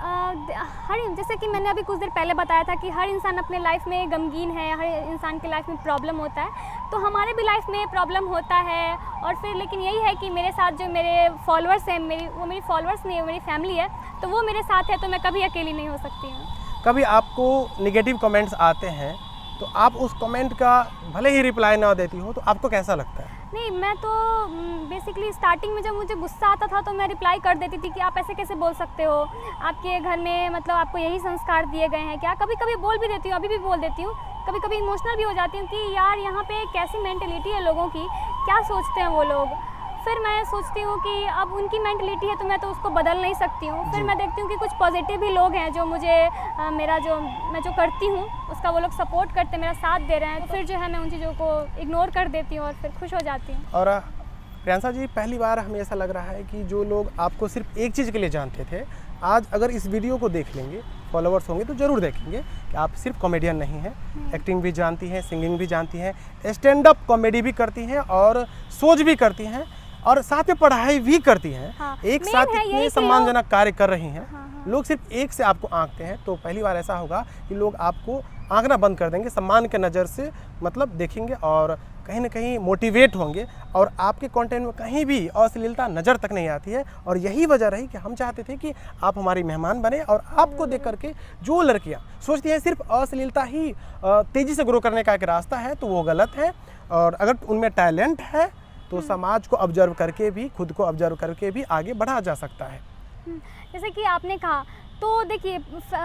जैसे कि मैंने अभी कुछ देर पहले बताया था कि हर इंसान अपने लाइफ में गमगीन है, हर इंसान के लाइफ में प्रॉब्लम होता है, तो हमारे भी लाइफ में प्रॉब्लम होता है। और फिर लेकिन यही है कि मेरे साथ जो मेरे फॉलोअर्स हैं, वो मेरी फॉलोअर्स नहीं है, मेरी फैमिली है, तो वो मेरे साथ है, तो मैं कभी अकेली नहीं हो सकती हूँ। कभी आपको नेगेटिव कमेंट्स आते हैं तो आप उस कमेंट का भले ही रिप्लाई ना देती हो तो आपको कैसा लगता है? नहीं, मैं तो बेसिकली स्टार्टिंग में जब मुझे गुस्सा आता था तो मैं रिप्लाई कर देती थी कि आप ऐसे कैसे बोल सकते हो, आपके घर में मतलब आपको यही संस्कार दिए गए हैं क्या। कभी कभी बोल भी देती हूँ, अभी भी बोल देती हूँ। कभी कभी इमोशनल भी हो जाती हूँ कि यार यहाँ पे कैसी मेंटलिटी है लोगों की, क्या सोचते हैं वो लोग। फिर मैं सोचती हूँ कि अब उनकी मेंटलिटी है तो मैं तो उसको बदल नहीं सकती हूँ। फिर मैं देखती हूँ कि कुछ पॉजिटिव भी लोग हैं जो मुझे मेरा जो मैं जो करती हूँ उसका वो लोग सपोर्ट करते, मेरा साथ दे रहे हैं, तो फिर जो है मैं उन चीज़ों को इग्नोर कर देती हूँ और फिर खुश हो जाती हूँ। और प्रियंका जी, पहली बार हमें ऐसा लग रहा है कि जो लोग आपको सिर्फ एक चीज़ के लिए जानते थे, आज अगर इस वीडियो को देख लेंगे, फॉलोअर्स होंगे तो ज़रूर देखेंगे कि आप सिर्फ कॉमेडियन नहीं हैं, एक्टिंग भी जानती हैं, सिंगिंग भी जानती हैं, स्टैंड अप कॉमेडी भी करती हैं और सोच भी करती हैं और साथ में पढ़ाई भी करती हैं। हाँ, एक साथ इतने सम्मानजनक कार्य कर रही हैं। हाँ। लोग सिर्फ एक से आपको आंकते हैं, तो पहली बार ऐसा होगा कि लोग आपको आंकना बंद कर देंगे, सम्मान के नज़र से मतलब देखेंगे और कहीं ना कहीं मोटिवेट होंगे और आपके कंटेंट में कहीं भी अश्लीलता नज़र तक नहीं आती है। और यही वजह रही कि हम चाहते थे कि आप हमारी मेहमान बने और आपको देख करके जो लड़कियां सोचती हैं सिर्फ अश्लीलता ही तेज़ी से ग्रो करने का एक रास्ता है, तो वो गलत है। और अगर उनमें टैलेंट है तो समाज को ऑब्जर्व करके भी, खुद को ऑब्जर्व करके भी आगे बढ़ा जा सकता है। जैसे कि आपने कहा, तो देखिए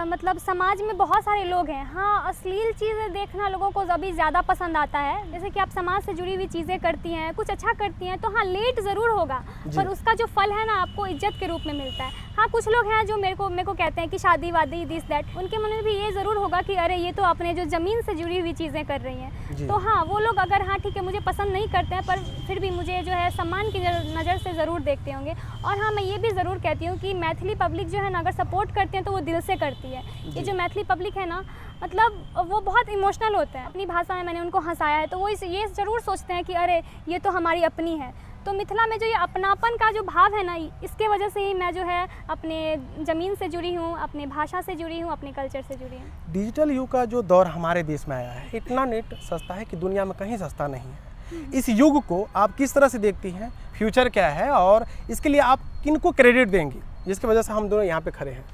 मतलब समाज में बहुत सारे लोग हैं, हाँ अश्लील चीज़ें देखना लोगों को अभी ज़्यादा पसंद आता है। जैसे कि आप समाज से जुड़ी हुई चीज़ें करती हैं, कुछ अच्छा करती हैं, तो हाँ लेट ज़रूर होगा, पर उसका जो फल है ना आपको इज्जत के रूप में मिलता है। हाँ कुछ लोग हैं जो मेरे को कहते हैं कि शादी वादी दिस दैट, उनके मन में भी ये ज़रूर होगा कि अरे ये तो अपने जो ज़मीन से जुड़ी हुई चीज़ें कर रही हैं। तो हाँ वो लोग अगर हाँ ठीक है मुझे पसंद नहीं करते हैं, पर फिर भी मुझे जो है सम्मान की नज़र से ज़रूर देखते होंगे। और हाँ मैं ये भी ज़रूर कहती हूँ कि मैथिली पब्लिक जो है ना अगर सपोर्ट करते हैं तो वो दिल से करती है। ये जो मैथिली पब्लिक है ना, मतलब वो बहुत इमोशनल होते हैं। अपनी भाषा में मैंने उनको हंसाया है तो वो ये ज़रूर सोचते हैं कि अरे ये तो हमारी अपनी है। तो मिथिला में जो ये अपनापन का जो भाव है ना, इसके वजह से ही मैं जो है अपने ज़मीन से जुड़ी हूँ, अपने भाषा से जुड़ी हूँ, अपने कल्चर से जुड़ी हूँ। डिजिटल युग का जो दौर हमारे देश में आया है, इतना नेट सस्ता है कि दुनिया में कहीं सस्ता नहीं है। इस युग को आप किस तरह से देखती हैं? फ्यूचर क्या है और इसके लिए आप किनको क्रेडिट देंगी जिसकी वजह से हम दोनों यहाँ पे खड़े हैं?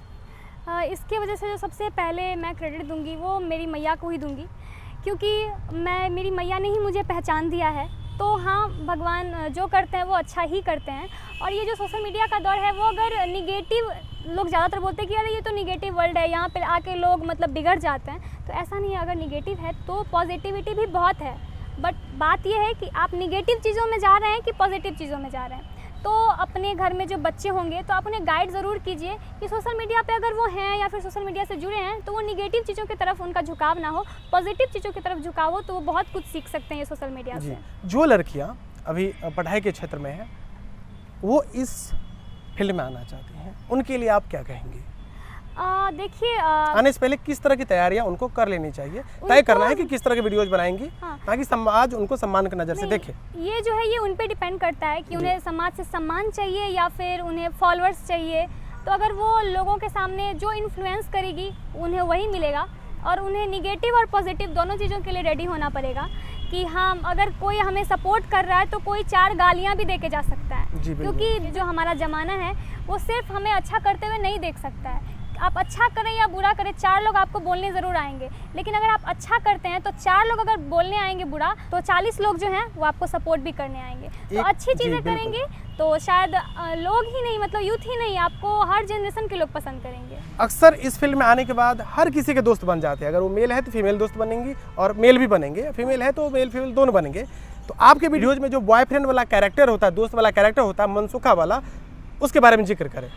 इसके वजह से जो सबसे पहले मैं क्रेडिट दूंगी वो मेरी मैया को ही दूंगी, क्योंकि मेरी मैया ने ही मुझे पहचान दिया है। तो हाँ, भगवान जो करते हैं वो अच्छा ही करते हैं। और ये जो सोशल मीडिया का दौर है, वो अगर निगेटिव, लोग ज़्यादातर बोलते हैं कि अरे ये तो निगेटिव वर्ल्ड है, यहाँ पे आके लोग मतलब बिगड़ जाते हैं, तो ऐसा नहीं है। अगर निगेटिव है तो पॉजिटिविटी भी बहुत है, बट बात यह है कि आप निगेटिव चीज़ों में जा रहे हैं कि पॉजिटिव चीज़ों में जा रहे हैं। तो अपने घर में जो बच्चे होंगे तो आप उन्हें गाइड ज़रूर कीजिए कि सोशल मीडिया पे अगर वो हैं या फिर सोशल मीडिया से जुड़े हैं तो वो निगेटिव चीज़ों की तरफ उनका झुकाव ना हो, पॉजिटिव चीज़ों की तरफ झुकाव हो, तो वो बहुत कुछ सीख सकते हैं ये सोशल मीडिया से। जो लड़कियाँ अभी पढ़ाई के क्षेत्र में हैं, वो इस फील्ड में आना चाहती हैं, उनके लिए आप क्या कहेंगे? देखिए, आने से पहले किस तरह की तैयारियां उनको कर लेनी चाहिए? तय करना है कि किस तरह के वीडियोज बनाएंगी, हाँ, ताकि समाज उनको सम्मान की नज़र से देखे। ये जो है ये उन पे डिपेंड करता है कि उन्हें समाज से सम्मान चाहिए या फिर उन्हें फॉलोअर्स चाहिए। तो अगर वो लोगों के सामने जो इन्फ्लुएंस करेगी उन्हें वही मिलेगा, और उन्हें निगेटिव और पॉजिटिव दोनों चीज़ों के लिए रेडी होना पड़ेगा कि हाँ, अगर कोई हमें सपोर्ट कर रहा है तो कोई 4 गालियाँ भी दे के जा सकता है, क्योंकि जो हमारा ज़माना है वो सिर्फ हमें अच्छा करते हुए नहीं देख सकता है। आप अच्छा करें या बुरा करें, 4 लोग आपको बोलने ज़रूर आएंगे, लेकिन अगर आप अच्छा करते हैं तो 4 लोग अगर बोलने आएंगे बुरा, तो 40 लोग जो हैं वो आपको सपोर्ट भी करने आएंगे। तो अच्छी चीज़ें करेंगे तो शायद लोग ही नहीं, मतलब यूथ ही नहीं, आपको हर जनरेशन के लोग पसंद करेंगे। अक्सर इस फील्ड में आने के बाद हर किसी के दोस्त बन जाते हैं। अगर वो मेल है तो फीमेल दोस्त बनेंगी, और मेल भी बनेंगे, फीमेल है तो मेल फीमेल दोनों बनेंगे। तो आपके वीडियोज़ में जो बॉयफ्रेंड वाला कैरेक्टर होता है, दोस्त वाला कैरेक्टर होता है, मनसुखा वाला, उसके बारे में जिक्र करें।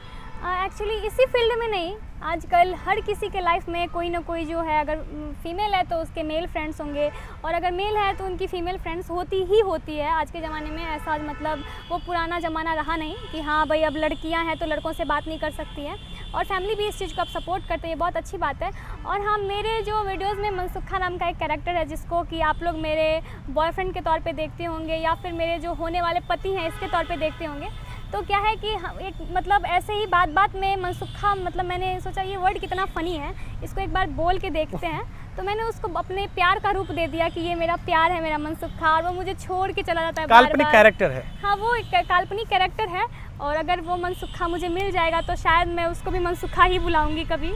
एक्चुअली इसी फील्ड में नहीं, आजकल हर किसी के लाइफ में कोई ना कोई जो है, अगर फीमेल है तो उसके मेल फ्रेंड्स होंगे, और अगर मेल है तो उनकी फ़ीमेल फ्रेंड्स होती ही होती है। आज के ज़माने में ऐसा, मतलब वो पुराना ज़माना रहा नहीं कि हाँ भाई अब लड़कियां हैं तो लड़कों से बात नहीं कर सकती हैं, और फैमिली भी इस चीज़ को अब सपोर्ट करते हैं, ये बहुत अच्छी बात है। और हाँ, मेरे जो वीडियोज़ में मनसुखा नाम का एक कैरेक्टर है, जिसको कि आप लोग मेरे बॉयफ्रेंड के तौर पर देखते होंगे या फिर मेरे जो होने वाले पति हैं इसके तौर पर देखते होंगे। तो क्या है कि एक मतलब ऐसे ही बात बात में मनसुखा, मतलब मैंने सोचा ये वर्ड कितना फ़नी है, इसको एक बार बोल के देखते हैं, तो मैंने उसको अपने प्यार का रूप दे दिया कि ये मेरा प्यार है, मेरा मनसुखा, और वो मुझे छोड़ के चला जाता है। काल्पनिक कैरेक्टर है। हाँ, वो एक काल्पनिक कैरेक्टर है, और अगर वो मनसुखा मुझे मिल जाएगा तो शायद मैं उसको भी मनसुखा ही बुलाऊंगी कभी।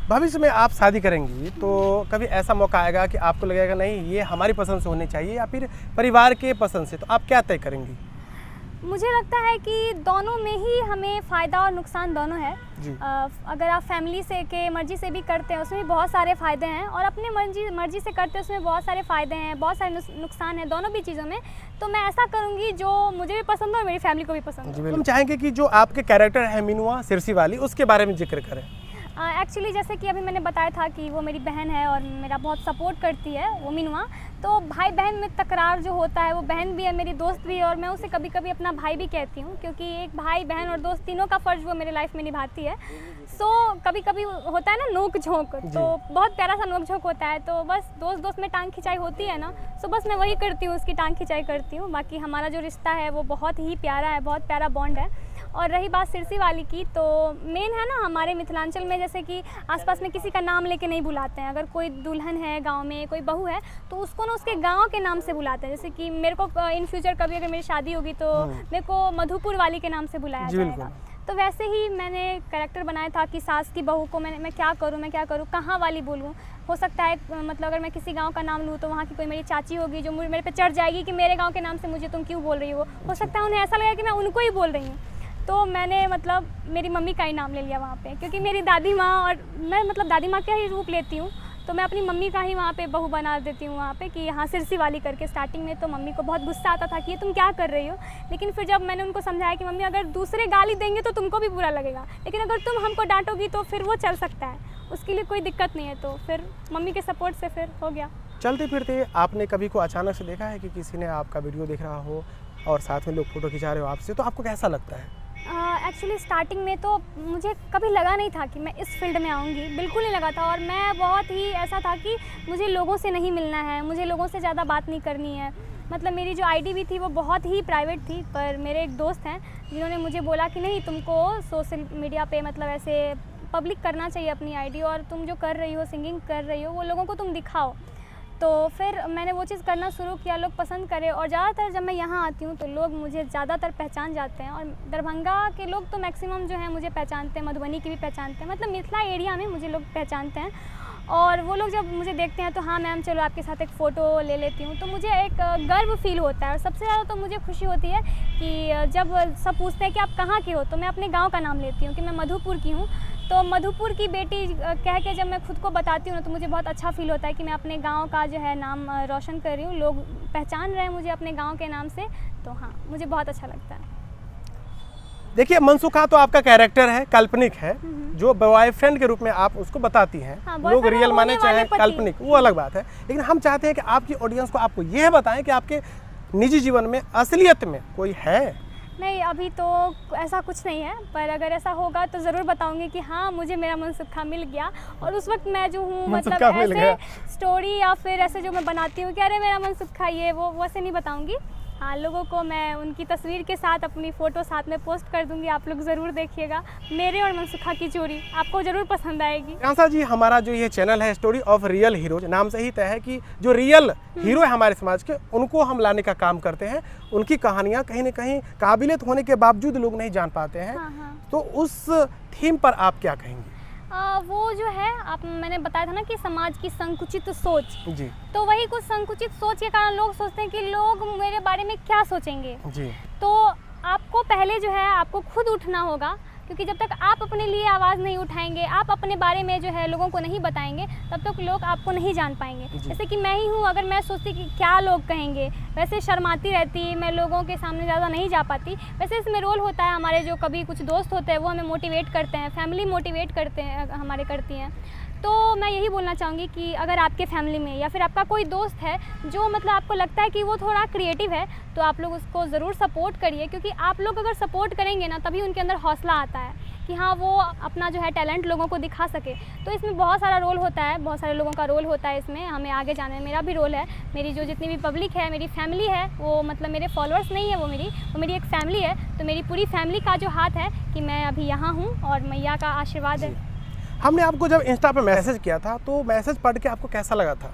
भविष्य में आप शादी करेंगी तो कभी ऐसा मौका आएगा कि आपको लगेगा नहीं ये हमारी पसंद से होनी चाहिए, या फिर परिवार के पसंद से, तो आप क्या तय करेंगी? मुझे लगता है कि दोनों में ही हमें फ़ायदा और नुकसान दोनों है। अगर आप फैमिली से के मर्ज़ी से भी करते हैं उसमें भी बहुत सारे फ़ायदे हैं, और अपने मर्ज़ी से करते हैं उसमें बहुत सारे फ़ायदे हैं, बहुत सारे नुकसान हैं दोनों भी चीज़ों में। तो मैं ऐसा करूँगी जो मुझे भी पसंद हो और मेरी फैमिली को भी पसंद हो। हम चाहेंगे कि जो आपके कैरेक्टर है मीनुआ सिरसी वाली, उसके बारे में जिक्र करें। एक्चुअली जैसे कि अभी मैंने बताया था कि वो मेरी बहन है और मेरा बहुत सपोर्ट करती है, वो मीनुआ। तो भाई बहन में तकरार जो होता है, वो बहन भी है, मेरी दोस्त भी है, और मैं उसे कभी कभी अपना भाई भी कहती हूँ, क्योंकि एक भाई बहन और दोस्त तीनों का फ़र्ज़ वो मेरे लाइफ में निभाती है। सो कभी कभी होता है ना नोक झोंक, तो बहुत प्यारा सा नोक झोंक होता है, तो बस दोस्त में टांग खिंचाई होती है ना, सो बस मैं वही करती हूँ, उसकी टांग खिंचाई करती हूँ। बाकी हमारा जो रिश्ता है वो बहुत ही प्यारा है, बहुत प्यारा बॉन्ड है। और रही बात सिरसी वाली की, तो मेन है ना हमारे मिथिलांचल में, जैसे कि आसपास में किसी का नाम लेके नहीं बुलाते हैं। अगर कोई दुल्हन है गांव में, कोई बहू है, तो उसको ना उसके गांव के नाम से बुलाते हैं। जैसे कि मेरे को इन फ्यूचर कभी अगर मेरी शादी होगी तो मेरे को मधुपुर वाली के नाम से बुलाया जाएगा। तो वैसे ही मैंने कैरेक्टर बनाया था कि सास की बहू को मैं क्या करूँ, कहाँ वाली बोलूँ। हो सकता है मतलब अगर मैं किसी गांव का नाम लूँ तो वहाँ की कोई मेरी चाची होगी जो मेरे पे चढ़ जाएगी कि मेरे गांव के नाम से मुझे तुम क्यों बोल रही हो सकता है उन्हें ऐसा लगेगा कि मैं उनको ही बोल रही हूँ। तो मैंने मतलब मेरी मम्मी का ही नाम ले लिया वहाँ पे, क्योंकि मेरी दादी माँ और मैं मतलब दादी माँ का ही रूप लेती हूँ, तो मैं अपनी मम्मी का ही वहाँ पे बहू बना देती हूँ वहाँ पे कि हाँ सिरसी वाली करके। स्टार्टिंग में तो मम्मी को बहुत गुस्सा आता था कि ये तुम क्या कर रही हो, लेकिन फिर जब मैंने उनको समझाया कि मम्मी अगर दूसरे गाली देंगे तो तुमको भी बुरा लगेगा, लेकिन अगर तुम हमको डांटोगी तो फिर वो चल सकता है, उसके लिए कोई दिक्कत नहीं है। तो फिर मम्मी के सपोर्ट से फिर हो गया। चलते फिरते आपने कभी को अचानक से देखा है कि किसी ने आपका वीडियो देख रहा हो और साथ में लोग फ़ोटो खिंचा रहे हो आपसे, तो आपको कैसा लगता है? एक्चुअली स्टार्टिंग में तो मुझे कभी लगा नहीं था कि मैं इस फील्ड में आऊँगी, बिल्कुल नहीं लगा था। और मैं बहुत ही ऐसा था कि मुझे लोगों से नहीं मिलना है, मुझे लोगों से ज़्यादा बात नहीं करनी है। मतलब मेरी जो आईडी भी थी वो बहुत ही प्राइवेट थी, पर मेरे एक दोस्त हैं जिन्होंने मुझे बोला कि नहीं तुमको सोशल मीडिया पे मतलब ऐसे पब्लिक करना चाहिए अपनी आईडी, और तुम जो कर रही हो, सिंगिंग कर रही हो, वो लोगों को तुम दिखाओ। तो फिर मैंने वो चीज़ करना शुरू किया, लोग पसंद करे, और ज़्यादातर जब मैं यहाँ आती हूँ तो लोग मुझे ज़्यादातर पहचान जाते हैं। और दरभंगा के लोग तो मैक्सिमम जो है मुझे पहचानते हैं, मधुबनी की भी पहचानते हैं, मतलब मिथिला एरिया में मुझे लोग पहचानते हैं। और वो लोग जब मुझे देखते हैं तो हाँ मैम चलो आपके साथ एक फ़ोटो ले लेती हूँ, तो मुझे एक गर्व फील होता है। और सबसे ज़्यादा तो मुझे खुशी होती है कि जब सब पूछते हैं कि आप कहाँ के हो, तो मैं अपने गांव का नाम लेती हूँ कि मैं मधुपुर की हूँ। तो मधुपुर की बेटी कह के जब मैं खुद को बताती हूँ ना, तो मुझे बहुत अच्छा फील होता है कि मैं अपने गांव का जो है नाम रोशन कर रही हूँ, लोग पहचान रहे हैं मुझे अपने गांव के नाम से। तो हाँ, मुझे बहुत अच्छा लगता है। देखिए, मनसुखा तो आपका कैरेक्टर है, काल्पनिक है, जो बॉयफ्रेंड के रूप में आप उसको बताती हैं। हाँ, लोग रियल माने चाहे पति। काल्पनिक, वो अलग बात है। लेकिन हम चाहते हैं कि आपकी ऑडियंस को आपको यह बताएं कि आपके निजी जीवन में असलियत में कोई है। नहीं, अभी तो ऐसा कुछ नहीं है, पर अगर ऐसा होगा तो ज़रूर बताऊंगी कि हाँ मुझे मेरा मनसुखा मिल गया। और उस वक्त मैं जो हूँ मतलब ऐसे स्टोरी या फिर ऐसे जो मैं बनाती हूँ कि अरे मेरा मनसुखा ये वो, वैसे नहीं बताऊंगी। हाँ, लोगों को मैं उनकी तस्वीर के साथ अपनी फ़ोटो साथ में पोस्ट कर दूंगी। आप लोग ज़रूर देखिएगा मेरे और मनसुखा की जोड़ी, आपको ज़रूर पसंद आएगी। प्रियांशा जी, हमारा जो ये चैनल है स्टोरी ऑफ रियल हीरोज, नाम से ही तय है कि जो रियल हीरो है हमारे समाज के, उनको हम लाने का काम करते हैं। उनकी कहानियाँ कहीं ना कहीं काबिलियत होने के बावजूद लोग नहीं जान पाते हैं। हाँ। तो उस थीम पर आप क्या कहेंगे? वो जो है मैंने बताया था ना कि समाज की संकुचित सोच जी, तो वही कुछ संकुचित सोच के कारण लोग सोचते हैं कि लोग मेरे बारे में क्या सोचेंगे जी। तो आपको पहले जो है आपको खुद उठना होगा, क्योंकि जब तक आप अपने लिए आवाज़ नहीं उठाएंगे, आप अपने बारे में जो है लोगों को नहीं बताएंगे, तब तक लोग आपको नहीं जान पाएंगे। जैसे कि मैं ही हूँ, अगर मैं सोचती कि क्या लोग कहेंगे, वैसे शर्माती रहती, मैं लोगों के सामने ज़्यादा नहीं जा पाती। वैसे इसमें रोल होता है हमारे, जो कभी कुछ दोस्त होते हैं वो हमें मोटिवेट करते हैं, फैमिली मोटिवेट करते हैं हमारे करती हैं। तो मैं यही बोलना चाहूँगी कि अगर आपके फैमिली में या फिर आपका कोई दोस्त है जो मतलब आपको लगता है कि वो थोड़ा क्रिएटिव है, तो आप लोग उसको ज़रूर सपोर्ट करिए, क्योंकि आप लोग अगर सपोर्ट करेंगे ना, तभी उनके अंदर हौसला आता है कि हाँ वो अपना जो है टैलेंट लोगों को दिखा सके। तो इसमें बहुत सारा रोल होता है, बहुत सारे लोगों का रोल होता है इसमें हमें आगे जाने में। मेरा भी रोल है, मेरी जो जितनी भी पब्लिक है, मेरी फैमिली है, वो मतलब मेरे फॉलोअर्स नहीं है, वो मेरी एक फैमिली है। तो मेरी पूरी फैमिली का जो हाथ है कि मैं अभी यहाँ हूँ और मैया का आशीर्वाद है। हमने आपको जब इंस्टा पे मैसेज किया था, तो मैसेज पढ़ के आपको कैसा लगा था?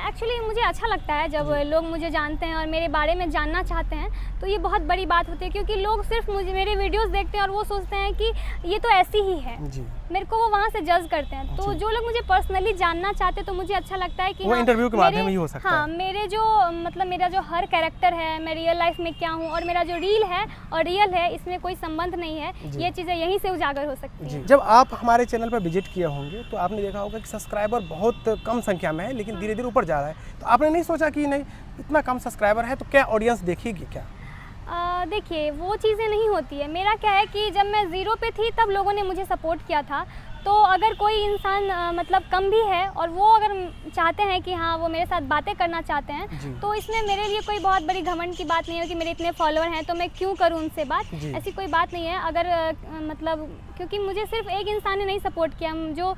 एक्चुअली मुझे अच्छा लगता है जब लोग मुझे जानते हैं और मेरे बारे में जानना चाहते हैं, तो ये बहुत बड़ी बात होती है, क्योंकि लोग सिर्फ मुझे मेरे वीडियोस देखते हैं और वो सोचते हैं कि ये तो ऐसी ही है जी। मेरे को वो वहाँ से जज करते हैं। तो जो लोग मुझे पर्सनली जानना चाहते हैं, तो मुझे अच्छा लगता है कि वो इंटरव्यू के माध्यम ही हो सकता है। हाँ, मेरे जो मतलब मेरा जो हर कैरेक्टर है, मैं रियल लाइफ में क्या हूँ और मेरा जो रील है और रियल है, इसमें कोई संबंध नहीं है। ये चीज़ें यहीं से उजागर हो सकती है। जब आप हमारे चैनल पर विजिट किए होंगे तो आपने देखा होगा कि सब्सक्राइबर बहुत कम संख्या में है, लेकिन धीरे धीरे ऊपर जा रहा है। तो आपने नहीं सोचा कि नहीं, इतना कम सब्सक्राइबर है तो क्या ऑडियंस देखेगी क्या? देखिए, वो चीज़ें नहीं होती है। मेरा क्या है कि जब मैं ज़ीरो पे थी तब लोगों ने मुझे सपोर्ट किया था। तो अगर कोई इंसान मतलब कम भी है और वो अगर चाहते हैं कि हाँ वो मेरे साथ बातें करना चाहते हैं, तो इसमें मेरे लिए कोई बहुत बड़ी घमंड की बात नहीं है कि मेरे इतने फॉलोअर हैं तो मैं क्यों करूँ उनसे बात। ऐसी कोई बात नहीं है। अगर मतलब क्योंकि मुझे सिर्फ एक इंसान ने नहीं सपोर्ट किया,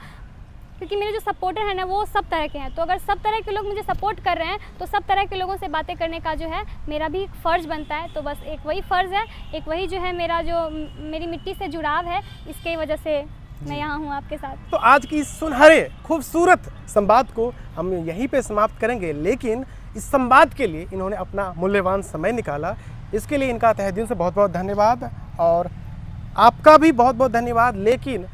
क्योंकि मेरे जो सपोर्टर हैं ना वो सब तरह के हैं। तो अगर सब तरह के लोग मुझे सपोर्ट कर रहे हैं, तो सब तरह के लोगों से बातें करने का जो है मेरा भी फ़र्ज़ बनता है। तो बस एक वही फ़र्ज़ है, एक वही जो है मेरा जो मेरी मिट्टी से जुड़ाव है, इसकी वजह से मैं यहाँ हूँ आपके साथ। तो आज की सुनहरे खूबसूरत संवाद को हम यहीं पे समाप्त करेंगे, लेकिन इस संवाद के लिए इन्होंने अपना मूल्यवान समय निकाला, इसके लिए इनका तहे दिल से बहुत बहुत धन्यवाद। और आपका भी बहुत बहुत धन्यवाद। लेकिन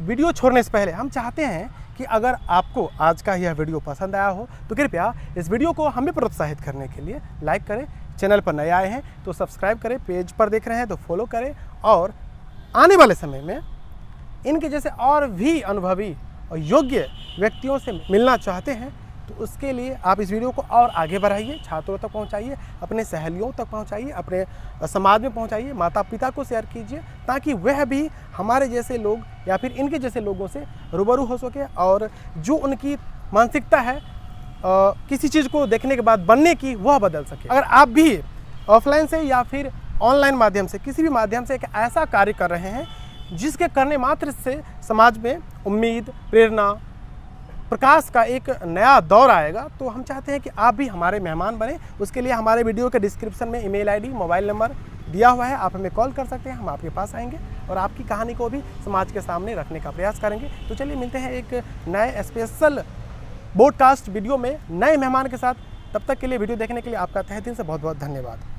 वीडियो छोड़ने से पहले हम चाहते हैं कि अगर आपको आज का यह वीडियो पसंद आया हो तो कृपया इस वीडियो को हमें प्रोत्साहित करने के लिए लाइक करें। चैनल पर नए आए हैं तो सब्सक्राइब करें, पेज पर देख रहे हैं तो फॉलो करें। और आने वाले समय में इनके जैसे और भी अनुभवी और योग्य व्यक्तियों से मिलना चाहते हैं तो उसके लिए आप इस वीडियो को और आगे बढ़ाइए, छात्रों तक पहुंचाइए, अपने सहेलियों तक पहुंचाइए, अपने समाज में पहुंचाइए, माता पिता को शेयर कीजिए, ताकि वह भी हमारे जैसे लोग या फिर इनके जैसे लोगों से रूबरू हो सके और जो उनकी मानसिकता है किसी चीज़ को देखने के बाद बनने की, वह बदल सके। अगर आप भी ऑफलाइन से या फिर ऑनलाइन माध्यम से किसी भी माध्यम से एक ऐसा कार्य कर रहे हैं जिसके करने मात्र से समाज में उम्मीद, प्रेरणा, प्रकाश का एक नया दौर आएगा, तो हम चाहते हैं कि आप भी हमारे मेहमान बने। उसके लिए हमारे वीडियो के डिस्क्रिप्शन में ईमेल आईडी, मोबाइल नंबर दिया हुआ है, आप हमें कॉल कर सकते हैं। हम आपके पास आएंगे और आपकी कहानी को भी समाज के सामने रखने का प्रयास करेंगे। तो चलिए मिलते हैं एक नए स्पेशल पॉडकास्ट वीडियो में नए मेहमान के साथ। तब तक के लिए वीडियो देखने के लिए आपका तहे दिल से बहुत बहुत धन्यवाद।